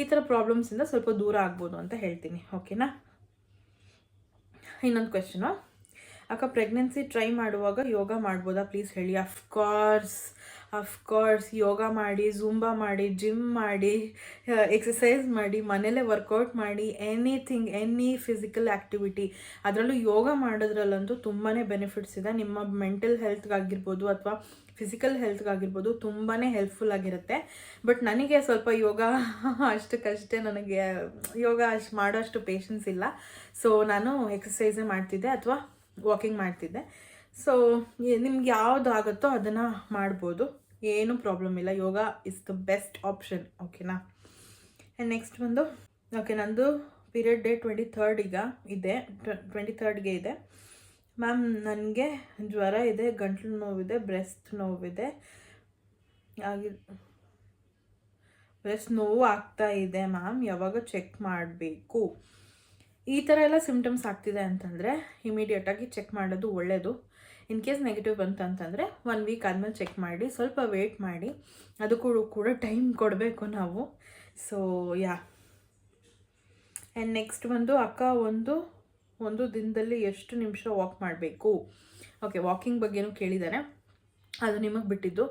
ಈ ಥರ ಪ್ರಾಬ್ಲಮ್ಸಿಂದ ಸ್ವಲ್ಪ ದೂರ ಆಗ್ಬೋದು ಅಂತ ಹೇಳ್ತೀನಿ. ಓಕೆನಾ? ಇನ್ನೊಂದು ಕ್ವೆಶ್ಚನು, ಅಕ್ಕ ಪ್ರೆಗ್ನೆನ್ಸಿ ಟ್ರೈ ಮಾಡುವಾಗ ಯೋಗ ಮಾಡ್ಬೋದಾ ಪ್ಲೀಸ್ ಹೇಳಿ. ಅಫ್ಕೋರ್ಸ್ ಯೋಗ ಮಾಡಿ, ಜುಂಬಾ ಮಾಡಿ, ಜಿಮ್ ಮಾಡಿ, ಎಕ್ಸಸೈಸ್ ಮಾಡಿ, ಮನೇಲೇ ವರ್ಕೌಟ್ ಮಾಡಿ, ಎನಿ ಫಿಸಿಕಲ್ ಆ್ಯಕ್ಟಿವಿಟಿ. ಅದರಲ್ಲೂ ಯೋಗ ಮಾಡೋದ್ರಲ್ಲಂತೂ ತುಂಬಾ ಬೆನಿಫಿಟ್ಸ್ ಇದೆ. ನಿಮ್ಮ ಮೆಂಟಲ್ ಹೆಲ್ತ್ಗಾಗಿರ್ಬೋದು ಅಥವಾ ಫಿಸಿಕಲ್ ಹೆಲ್ತ್ಗಾಗಿರ್ಬೋದು ತುಂಬಾ ಹೆಲ್ಪ್ಫುಲ್ ಆಗಿರುತ್ತೆ. ಬಟ್ ನನಗೆ ಸ್ವಲ್ಪ ಯೋಗ ಅಷ್ಟಕ್ಕಷ್ಟೇ, ನನಗೆ ಯೋಗ ಮಾಡೋಷ್ಟು ಪೇಷನ್ಸ್ ಇಲ್ಲ. ಸೊ ನಾನು ಎಕ್ಸಸೈಸೇ ಮಾಡ್ತಿದ್ದೆ ಅಥವಾ ವಾಕಿಂಗ್ ಮಾಡ್ತಿದ್ದೆ. ಸೊ ನಿಮ್ಗೆ ಯಾವುದು ಆಗುತ್ತೋ ಅದನ್ನು ಮಾಡ್ಬೋದು, ಏನೂ ಪ್ರಾಬ್ಲಮ್ ಇಲ್ಲ. ಯೋಗ ಇಸ್ ದ ಬೆಸ್ಟ್ ಆಪ್ಷನ್. ಓಕೆನಾ? ಆ್ಯಂಡ್ ನೆಕ್ಸ್ಟ್ ಬಂದು, ಓಕೆ, ನಂದು ಪೀರಿಯಡ್ ಡೇ 23 ಈಗ ಇದೆ, 23ಗೆ ಇದೆ ಮ್ಯಾಮ್. ನನಗೆ ಜ್ವರ ಇದೆ, ಗಂಟಲು ನೋವಿದೆ, ಬ್ರೆಸ್ಟ್ ನೋವು ಆಗ್ತಾ ಇದೆ ಮ್ಯಾಮ್, ಯಾವಾಗ ಚೆಕ್ ಮಾಡಬೇಕು? ಈ ಥರ ಎಲ್ಲ ಸಿಮ್ಟಮ್ಸ್ ಆಗ್ತಿದೆ ಅಂತಂದರೆ ಇಮಿಡಿಯೇಟಾಗಿ ಚೆಕ್ ಮಾಡೋದು ಒಳ್ಳೆಯದು. ಇನ್ ಕೇಸ್ ನೆಗೆಟಿವ್ ಬಂತಂತಂದರೆ 1 ವೀಕ್ ಆದಮೇಲೆ ಚೆಕ್ ಮಾಡಿ, ಸ್ವಲ್ಪ ವೆಯ್ಟ್ ಮಾಡಿ, ಅದಕ್ಕೂ ಕೂಡ ಟೈಮ್ ಕೊಡಬೇಕು ನಾವು. So yeah. ಆ್ಯಂಡ್ ನೆಕ್ಸ್ಟ್ ಬಂದು, ಅಕ್ಕ ಒಂದು ದಿನದಲ್ಲಿ ಎಷ್ಟು ನಿಮಿಷ ವಾಕ್ ಮಾಡಬೇಕು? ಓಕೆ, ವಾಕಿಂಗ್ ಬಗ್ಗೆನೂ ಕೇಳಿದ್ದಾರೆ, ಅದು ನಿಮಗೆ ಬಿಟ್ಟಿದ್ದು.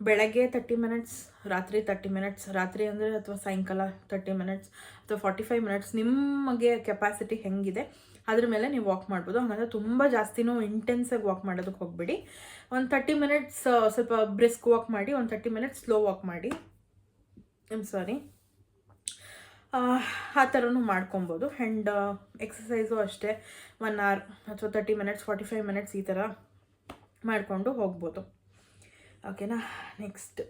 ಬೆಳಗ್ಗೆ 30 ಮಿನಿಟ್ಸ್, ರಾತ್ರಿ 30 ಮಿನಿಟ್ಸ್, ರಾತ್ರಿ ಅಂದರೆ ಅಥವಾ ಸಾಯಂಕಾಲ 30 ಮಿನಿಟ್ಸ್ ಅಥವಾ 45 ಮಿನಿಟ್ಸ್, ನಿಮಗೆ ಕೆಪಾಸಿಟಿ ಹೆಂಗಿದೆ ಅದ್ರ ಮೇಲೆ ನೀವು ವಾಕ್ ಮಾಡ್ಬೋದು. ಹಾಗಂದರೆ ತುಂಬ ಜಾಸ್ತಿನೂ ಇಂಟೆನ್ಸಾಗಿ ವಾಕ್ ಮಾಡೋದಕ್ಕೆ ಹೋಗಬೇಡಿ. ಒಂದು 30 ಮಿನಿಟ್ಸ್ ಸ್ವಲ್ಪ ಬ್ರಿಸ್ಕ್ ವಾಕ್ ಮಾಡಿ, ಒಂದು 30 ಮಿನಿಟ್ಸ್ ಸ್ಲೋ ವಾಕ್ ಮಾಡಿ, ಆ ಥರನೂ ಮಾಡ್ಕೊಬೋದು. ಆ್ಯಂಡ್ ಎಕ್ಸಸೈಸು ಅಷ್ಟೇ 1 hour ಅಥವಾ 30 ಮಿನಿಟ್ಸ್ 45 ಮಿನಿಟ್ಸ್ ಈ ಥರ ಮಾಡಿಕೊಂಡು ಹೋಗ್ಬೋದು. ಓಕೆನಾ? ನೆಕ್ಸ್ಟ್,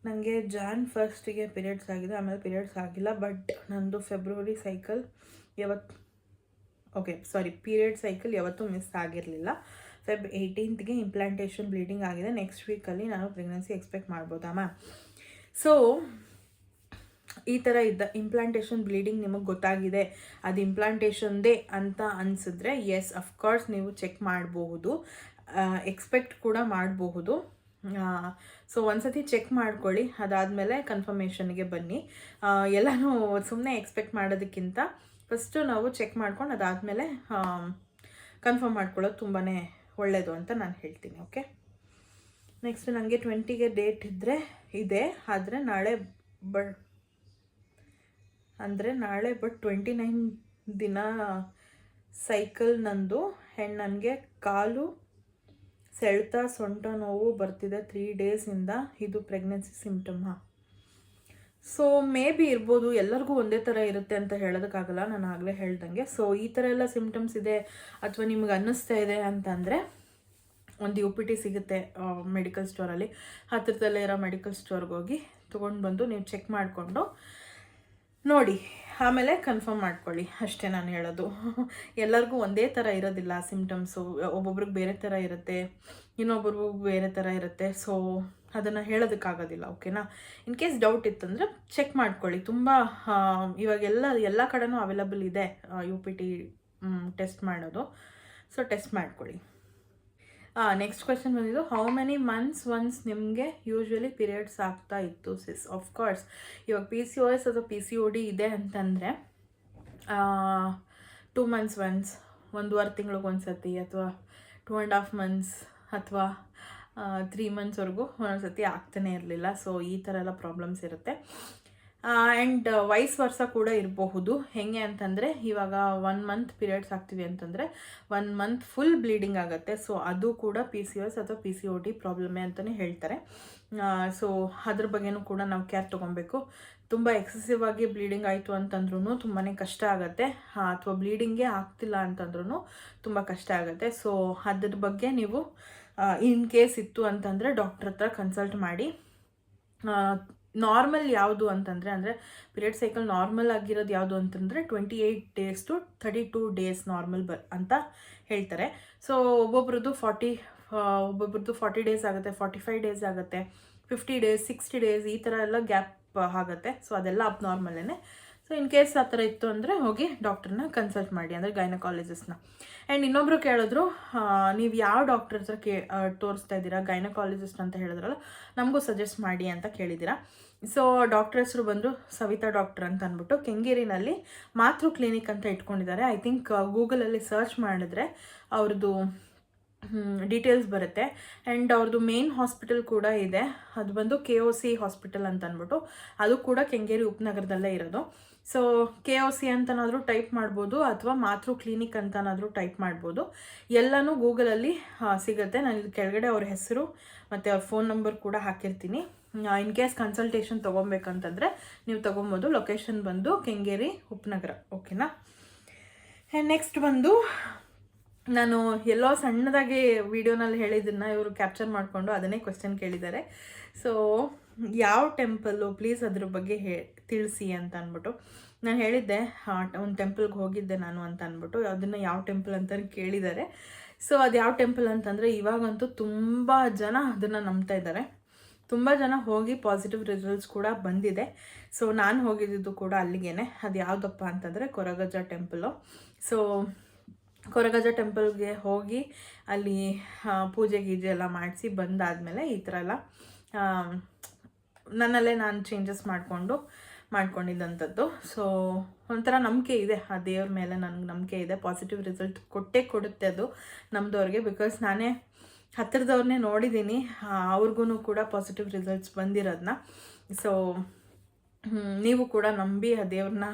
ನನಗೆ Jan 1ಗೆ ಪೀರಿಯಡ್ಸ್ ಆಗಿದೆ, ಆಮೇಲೆ ಪೀರಿಯಡ್ಸ್ ಆಗಿಲ್ಲ. ಬಟ್ ನಂದು ಫೆಬ್ರವರಿ ಸೈಕಲ್ ಪೀರಿಯಡ್ ಸೈಕಲ್ ಯಾವತ್ತೂ ಮಿಸ್ ಆಗಿರಲಿಲ್ಲ. Feb 18ಗೆ ಇಂಪ್ಲಾಂಟೇಷನ್ ಬ್ಲೀಡಿಂಗ್ ಆಗಿದೆ. ನೆಕ್ಸ್ಟ್ ವೀಕಲ್ಲಿ ನಾನು ಪ್ರೆಗ್ನೆನ್ಸಿ ಎಕ್ಸ್ಪೆಕ್ಟ್ ಮಾಡ್ಬೋದಾ ಮ್ಯಾಮ್? ಸೊ ಈ ಥರ ಇದ್ದ ಇಂಪ್ಲಾಂಟೇಷನ್ ಬ್ಲೀಡಿಂಗ್ ನಿಮಗೆ ಗೊತ್ತಾಗಿದೆ, ಅದು ಇಂಪ್ಲಾಂಟೇಷನ್ದೇ ಅಂತ ಅನಿಸಿದ್ರೆ ಎಸ್, ಅಫ್ಕೋರ್ಸ್ ನೀವು ಚೆಕ್ ಮಾಡಬಹುದು, ಎಕ್ಸ್ಪೆಕ್ಟ್ ಕೂಡ ಮಾಡಬಹುದು. ಸೊ ಒಂದ್ಸತಿ ಚೆಕ್ ಮಾಡ್ಕೊಳ್ಳಿ, ಅದಾದಮೇಲೆ ಕನ್ಫರ್ಮೇಷನ್ಗೆ ಬನ್ನಿ. ಎಲ್ಲನೂ ಸುಮ್ಮನೆ ಎಕ್ಸ್ಪೆಕ್ಟ್ ಮಾಡೋದಕ್ಕಿಂತ ಫಸ್ಟು ನಾವು ಚೆಕ್ ಮಾಡ್ಕೊಂಡು ಅದಾದಮೇಲೆ ಕನ್ಫರ್ಮ್ ಮಾಡ್ಕೊಳ್ಳೋದು ತುಂಬಾ ಒಳ್ಳೆಯದು ಅಂತ ನಾನು ಹೇಳ್ತೀನಿ. ಓಕೆ, ನೆಕ್ಸ್ಟ್, ನನಗೆ 20ಗೆ ಡೇಟ್ ಇದೆ, ಆದರೆ ನಾಳೆ ಬಟ್ 29 ದಿನ ಸೈಕಲ್ ನಂದು. ಆ್ಯಂಡ್ ನನಗೆ ಕಾಲು ಸೆಳೆತ, ಸೊಂಟ ನೋವು ಬರ್ತಿದೆ 3 ಡೇಸಿಂದ. ಇದು ಪ್ರೆಗ್ನೆನ್ಸಿ ಸಿಮ್ಟಮಾ? ಸೊ ಮೇ ಬಿ ಇರ್ಬೋದು, ಎಲ್ಲರಿಗೂ ಒಂದೇ ಥರ ಇರುತ್ತೆ ಅಂತ ಹೇಳೋದಕ್ಕಾಗಲ್ಲ, ನಾನು ಆಗಲೇ ಹೇಳ್ದಂಗೆ. ಸೊ ಈ ಥರ ಎಲ್ಲ ಸಿಮ್ಟಮ್ಸ್ ಇದೆ ಅಥವಾ ನಿಮ್ಗೆ ಅನ್ನಿಸ್ತಾ ಇದೆ ಅಂತಂದರೆ ಒಂದು UPT ಸಿಗುತ್ತೆ ಮೆಡಿಕಲ್ ಸ್ಟೋರಲ್ಲಿ, ಹತ್ತಿರದಲ್ಲೇ ಇರೋ ಮೆಡಿಕಲ್ ಸ್ಟೋರ್ಗೆ ಹೋಗಿ ತೊಗೊಂಡು ಬಂದು ನೀವು ಚೆಕ್ ಮಾಡಿಕೊಂಡು ನೋಡಿ, ಆಮೇಲೆ ಕನ್ಫರ್ಮ್ ಮಾಡ್ಕೊಳ್ಳಿ ಅಷ್ಟೇ ನಾನು ಹೇಳೋದು. ಎಲ್ಲರಿಗೂ ಒಂದೇ ಥರ ಇರೋದಿಲ್ಲ ಸಿಮ್ಟಮ್ಸು, ಒಬ್ಬೊಬ್ರಿಗೆ ಬೇರೆ ಥರ ಇರುತ್ತೆ, ಇನ್ನೊಬ್ರಿಗೂ ಬೇರೆ ಥರ ಇರುತ್ತೆ. ಸೊ ಅದನ್ನು ಹೇಳೋದಕ್ಕಾಗೋದಿಲ್ಲ. ಓಕೆನಾ? ಇನ್ ಕೇಸ್ ಡೌಟ್ ಇತ್ತಂದರೆ ಚೆಕ್ ಮಾಡ್ಕೊಳ್ಳಿ. ತುಂಬ ಇವಾಗ ಎಲ್ಲ ಕಡೆನೂ ಅವೈಲಬಲ್ ಇದೆ UPT ಟೆಸ್ಟ್ ಮಾಡೋದು. ಸೊ ಟೆಸ್ಟ್ ಮಾಡ್ಕೊಳ್ಳಿ. ನೆಕ್ಸ್ಟ್ ಕ್ವೆಶನ್ ಬಂದಿದ್ದು, ಹೌ ಮೆನಿ ಮಂತ್ಸ್ ಒನ್ಸ್ ನಿಮಗೆ ಯೂಶ್ವಲಿ ಪೀರಿಯಡ್ಸ್ ಆಗ್ತಾ ಇತ್ತು ಸಿಸ್? ಆಫ್ಕೋರ್ಸ್ ಇವಾಗ PCOS ಅಥವಾ PCOD ಇದೆ ಅಂತಂದರೆ 2 months ಒನ್ಸ್, 1.5 ತಿಂಗಳಿಗೆ ಒಂದ್ಸತಿ, ಅಥವಾ 2.5 months, ಅಥವಾ 3 monthsವರೆಗೂ ಒಂದೊಂದ್ಸತಿ ಆಗ್ತಾನೆ ಇರಲಿಲ್ಲ. ಸೊ ಈ ಥರ ಎಲ್ಲ ಪ್ರಾಬ್ಲಮ್ಸ್ ಇರುತ್ತೆ. ಆ್ಯಂಡ್ ವೈಸ್ ವರ್ಷ ಕೂಡ ಇರಬಹುದು. ಹೇಗೆ ಅಂತಂದರೆ, ಇವಾಗ 1 month ಪೀರಿಯಡ್ಸ್ ಆಗ್ತೀವಿ ಅಂತಂದರೆ 1 month ಫುಲ್ ಬ್ಲೀಡಿಂಗ್ ಆಗುತ್ತೆ. ಸೊ ಅದು ಕೂಡ PCOS ಅಥವಾ PCOD ಪ್ರಾಬ್ಲಮ್ಮೇ ಅಂತಲೇ ಹೇಳ್ತಾರೆ. ಸೊ ಅದ್ರ ಬಗ್ಗೆನೂ ಕೂಡ ನಾವು ಕೇರ್ ತೊಗೊಬೇಕು. ತುಂಬ ಎಕ್ಸೆಸಿವ್ ಆಗಿ ಬ್ಲೀಡಿಂಗ್ ಆಯಿತು ಅಂತಂದ್ರೂ ತುಂಬಾ ಕಷ್ಟ ಆಗುತ್ತೆ, ಅಥವಾ ಬ್ಲೀಡಿಂಗೇ ಆಗ್ತಿಲ್ಲ ಅಂತಂದ್ರೂ ತುಂಬ ಕಷ್ಟ ಆಗುತ್ತೆ. ಸೊ ಅದ್ರ ಬಗ್ಗೆ ನೀವು ಇನ್ ಕೇಸ್ ಇತ್ತು ಅಂತಂದರೆ ಡಾಕ್ಟ್ರ್ ಹತ್ರ ಕನ್ಸಲ್ಟ್ ಮಾಡಿ. ನಾರ್ಮಲ್ ಯಾವುದು ಅಂತಂದರೆ, ಅಂದರೆ ಪೀರಿಯಡ್ ಸೈಕಲ್ ನಾರ್ಮಲ್ ಆಗಿರೋದು ಯಾವುದು ಅಂತಂದರೆ 28 days to 32 days ನಾರ್ಮಲ್ ಅಂತ ಹೇಳ್ತಾರೆ. ಸೊ ಒಬ್ಬೊಬ್ರದ್ದು 40 days ಆಗುತ್ತೆ, 45 days ಆಗುತ್ತೆ, 50 days, 60 days ಈ ಥರ ಎಲ್ಲ ಗ್ಯಾಪ್ ಆಗುತ್ತೆ. ಸೊ ಅದೆಲ್ಲ ಅಬ್ನಾರ್ಮಲ್ಲೇ. ಸೊ ಇನ್ ಕೇಸ್ ಆ ಥರ ಇತ್ತು ಅಂದರೆ ಹೋಗಿ ಡಾಕ್ಟ್ರನ್ನ ಕನ್ಸಲ್ಟ್ ಮಾಡಿ, ಅಂದರೆ ಗೈನಕಾಲಜಿಸ್ಟ್ನ. ಆ್ಯಂಡ್ ಇನ್ನೊಬ್ಬರು ಕೇಳಿದ್ರು, ನೀವು ಯಾವ ಡಾಕ್ಟರ್ ಹತ್ರ ತೋರಿಸ್ತಾ ಇದ್ದೀರಾ, ಗೈನಕಾಲಜಿಸ್ಟ್ ಅಂತ ಹೇಳಿದ್ರಲ್ಲ, ನಮಗೂ ಸಜೆಸ್ಟ್ ಮಾಡಿ ಅಂತ ಕೇಳಿದ್ದೀರಾ. ಸೊ ಡಾಕ್ಟರ್ ಹೆಸರು ಬಂದು ಸವಿತಾ ಡಾಕ್ಟರ್ ಅಂತ ಅಂದ್ಬಿಟ್ಟು ಕೆಂಗೇರಿನಲ್ಲಿ ಮಾತೃ ಕ್ಲಿನಿಕ್ ಅಂತ ಇಟ್ಕೊಂಡಿದ್ದಾರೆ. ಐ ಥಿಂಕ್ ಗೂಗಲಲ್ಲಿ ಸರ್ಚ್ ಮಾಡಿದ್ರೆ ಅವ್ರದ್ದು ಡೀಟೇಲ್ಸ್ ಬರುತ್ತೆ. ಆ್ಯಂಡ್ ಅವ್ರದ್ದು ಮೇನ್ ಹಾಸ್ಪಿಟಲ್ ಕೂಡ ಇದೆ, ಅದು ಬಂದು KOC ಹಾಸ್ಪಿಟಲ್ ಅಂತ ಅಂದ್ಬಿಟ್ಟು, ಅದು ಕೂಡ ಕೆಂಗೇರಿ ಉಪನಗರದಲ್ಲೇ ಇರೋದು. ಸೊ KOC ಅಂತನಾದರೂ ಟೈಪ್ ಮಾಡ್ಬೋದು, ಅಥವಾ ಮಾತೃ ಕ್ಲಿನಿಕ್ ಅಂತನಾದರೂ ಟೈಪ್ ಮಾಡ್ಬೋದು. ಎಲ್ಲನೂ ಗೂಗಲಲ್ಲಿ ಸಿಗುತ್ತೆ. ನಾನು ಇಲ್ಲಿ ಕೆಳಗಡೆ ಅವ್ರ ಹೆಸರು ಮತ್ತು ಅವ್ರ ಫೋನ್ ನಂಬರ್ ಕೂಡ ಹಾಕಿರ್ತೀನಿ. ಇನ್ ಕೇಸ್ ಕನ್ಸಲ್ಟೇಷನ್ ತೊಗೊಬೇಕಂತಂದರೆ ನೀವು ತೊಗೊಬೋದು. ಲೊಕೇಶನ್ ಬಂದು ಕೆಂಗೇರಿ ಉಪನಗರ. ಓಕೆನಾ? ಆ್ಯಂಡ್ ನೆಕ್ಸ್ಟ್ ಬಂದು, ನಾನು ಎಲ್ಲೋ ಸಣ್ಣದಾಗಿ ವಿಡಿಯೋನಲ್ಲಿ ಹೇಳಿದ್ದನ್ನು ಇವರು ಕ್ಯಾಪ್ಚರ್ ಮಾಡಿಕೊಂಡು ಅದನ್ನೇ ಕ್ವೆಶ್ಚನ್ ಕೇಳಿದ್ದಾರೆ. ಸೊ ಯಾವ ಟೆಂಪಲ್ಲು ಪ್ಲೀಸ್ ಅದ್ರ ಬಗ್ಗೆ ತಿಳಿಸಿ ಅಂತ ಅಂದ್ಬಿಟ್ಟು ನಾನು ಹೇಳಿದ್ದೆ. ಒಂದು ಟೆಂಪಲ್ಗೆ ಹೋಗಿದ್ದೆ ನಾನು ಅಂತ ಅಂದ್ಬಿಟ್ಟು, ಅದನ್ನು ಯಾವ ಟೆಂಪಲ್ ಅಂತ ಕೇಳಿದ್ದಾರೆ. ಸೊ ಅದು ಯಾವ ಟೆಂಪಲ್ ಅಂತಂದರೆ, ಇವಾಗಂತೂ ತುಂಬ ಜನ ಅದನ್ನು ನಂಬ್ತಾ ಇದ್ದಾರೆ. ತುಂಬ ಜನ ಹೋಗಿ ಪಾಸಿಟಿವ್ ರಿಸಲ್ಟ್ಸ್ ಕೂಡ ಬಂದಿದೆ. ಸೊ ನಾನು ಹೋಗಿದ್ದು ಕೂಡ ಅಲ್ಲಿಗೇನೆ. ಅದು ಯಾವುದಪ್ಪ ಅಂತಂದರೆ ಕೊರಗಜ್ಜ ಟೆಂಪಲು. ಸೊ ಕೊರಗಜ್ಜ ಟೆಂಪಲ್ಗೆ ಹೋಗಿ ಅಲ್ಲಿ ಪೂಜೆ ಗೀಜೆ ಎಲ್ಲ ಮಾಡಿಸಿ ಬಂದಾದಮೇಲೆ ಈ ಥರ ಎಲ್ಲ ನನ್ನಲ್ಲೇ ನಾನು ಚೇಂಜಸ್ ಮಾಡ್ಕೊಂಡಿದ್ದಂಥದ್ದು. ಸೊ ಒಂಥರ ನಂಬಿಕೆ ಇದೆ ಆ ದೇವ್ರ ಮೇಲೆ, ನನಗೆ ನಂಬಿಕೆ ಇದೆ. ಪಾಸಿಟಿವ್ ರಿಸಲ್ಟ್ ಕೊಡುತ್ತೆ ಅದು ನಮ್ಮದವ್ರಿಗೆ. ಬಿಕಾಸ್ ನಾನೇ ಹತ್ತಿರದವ್ರನ್ನೇ ನೋಡಿದ್ದೀನಿ, ಅವ್ರಿಗೂ ಕೂಡ ಪಾಸಿಟಿವ್ ರಿಸಲ್ಟ್ಸ್ ಬಂದಿರೋದನ್ನ. ಸೊ ನೀವು ಕೂಡ ನಂಬಿ ಆ ದೇವ್ರನ್ನ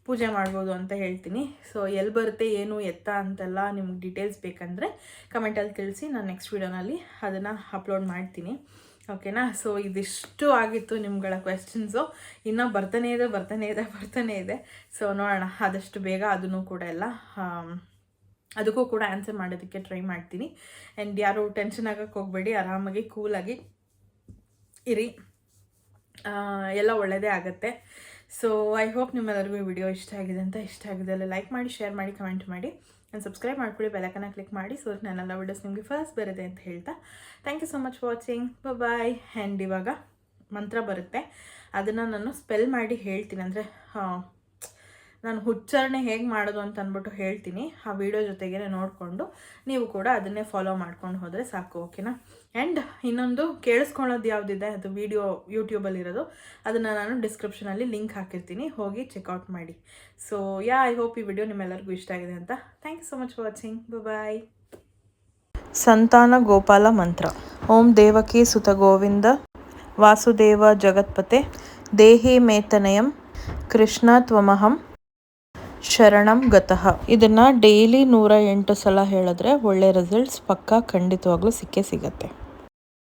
ಪೂಜೆ ಮಾಡ್ಬೋದು ಅಂತ ಹೇಳ್ತೀನಿ. ಸೊ ಎಲ್ಲಿ ಬರುತ್ತೆ, ಏನು ಎತ್ತ ಅಂತೆಲ್ಲ ನಿಮ್ಗೆ ಡೀಟೇಲ್ಸ್ ಬೇಕಂದರೆ ಕಮೆಂಟಲ್ಲಿ ತಿಳಿಸಿ. ನಾನು ನೆಕ್ಸ್ಟ್ ವೀಡಿಯೋನಲ್ಲಿ ಅದನ್ನು ಅಪ್ಲೋಡ್ ಮಾಡ್ತೀನಿ. ಓಕೆನಾ? ಸೊ ಇದಿಷ್ಟು ಆಗಿತ್ತು ನಿಮ್ಗಳ ಕ್ವೆಶ್ಚನ್ಸು. ಇನ್ನೂ ಬರ್ತಾನೇ ಇದೆ. ಸೊ ನೋಡೋಣ, ಆದಷ್ಟು ಬೇಗ ಅದನ್ನು ಕೂಡ ಎಲ್ಲ ಅದಕ್ಕೂ ಕೂಡ ಆನ್ಸರ್ ಮಾಡೋದಕ್ಕೆ ಟ್ರೈ ಮಾಡ್ತೀನಿ. ಆ್ಯಂಡ್ ಯಾರು ಟೆನ್ಷನ್ ಆಗೋಕ್ಕೆ ಹೋಗಬೇಡಿ, ಆರಾಮಾಗಿ ಕೂಲಾಗಿ ಇರಿ, ಎಲ್ಲ ಒಳ್ಳೆಯದೇ ಆಗುತ್ತೆ. ಸೊ ಐ ಹೋಪ್ ನಿಮ್ಮೆಲ್ಲರಿಗೂ ಈ ವಿಡಿಯೋ ಇಷ್ಟ ಆಗಿದೆ ಅಲ್ಲ ಲೈಕ್ ಮಾಡಿ, ಶೇರ್ ಮಾಡಿ, ಕಮೆಂಟ್ ಮಾಡಿ, ಆ್ಯಂಡ್ ಸಬ್ಸ್ಕ್ರೈಬ್ ಮಾಡ್ಕೊಳ್ಳಿ, ಬೆಲ್ಲೈಕನ್ನ ಕ್ಲಿಕ್ ಮಾಡಿ. ಸೊ ನನ್ನೆಲ್ಲ ವಿಡಿಯೋಸ್ ನಿಮಗೆ ಫಸ್ಟ್ ಬರುತ್ತೆ ಅಂತ ಹೇಳ್ತಾ thank you so much for watching. Bye. And ಇವಾಗ ಮಂತ್ರ ಬರುತ್ತೆ, ಅದನ್ನು ನಾನು ಸ್ಪೆಲ್ ಮಾಡಿ ಹೇಳ್ತೀನಿ. ಅಂದರೆ ನಾನು ಉಚ್ಚಾರಣೆ ಹೇಗೆ ಮಾಡೋದು ಅಂತ ಅಂದ್ಬಿಟ್ಟು ಹೇಳ್ತೀನಿ. ಆ ವಿಡಿಯೋ ಜೊತೆಗೇ ನೋಡಿಕೊಂಡು ನೀವು ಕೂಡ ಅದನ್ನೇ ಫಾಲೋ ಮಾಡ್ಕೊಂಡು ಹೋದರೆ ಸಾಕು. ಓಕೆನಾ? ಆ್ಯಂಡ್ ಇನ್ನೊಂದು ಕೇಳಿಸ್ಕೊಳ್ಳೋದು ಯಾವುದಿದೆ, ಅದು ವಿಡಿಯೋ ಯೂಟ್ಯೂಬಲ್ಲಿರೋದು, ಅದನ್ನು ನಾನು ಡಿಸ್ಕ್ರಿಪ್ಷನಲ್ಲಿ ಲಿಂಕ್ ಹಾಕಿರ್ತೀನಿ, ಹೋಗಿ ಚೆಕ್ಔಟ್ ಮಾಡಿ. ಸೊ ಐ ಹೋಪ್ ಈ ವಿಡಿಯೋ ನಿಮ್ಮೆಲ್ಲರಿಗೂ ಇಷ್ಟ ಆಗಿದೆ ಅಂತ. Thank you so much for watching. Bye. Santana Gopala ಮಂತ್ರ. ಓಂ ದೇವಕಿ ಸುತ ಗೋವಿಂದ ವಾಸುದೇವ ಜಗತ್ಪತೆ ದೇಹಿ ಮೇತನಯಂ ಕೃಷ್ಣ ತ್ವಮಹಂ ಶರಣಂ ಗತಃ. ಇದನ್ನು ಡೈಲಿ 108 ಸಲ ಹೇಳಿದ್ರೆ ಒಳ್ಳೆ ರಿಸಲ್ಟ್ಸ್ ಪಕ್ಕಾ ಖಂಡಿತವಾಗ್ಲೂ ಸಿಕ್ಕೇ ಸಿಗತ್ತೆ.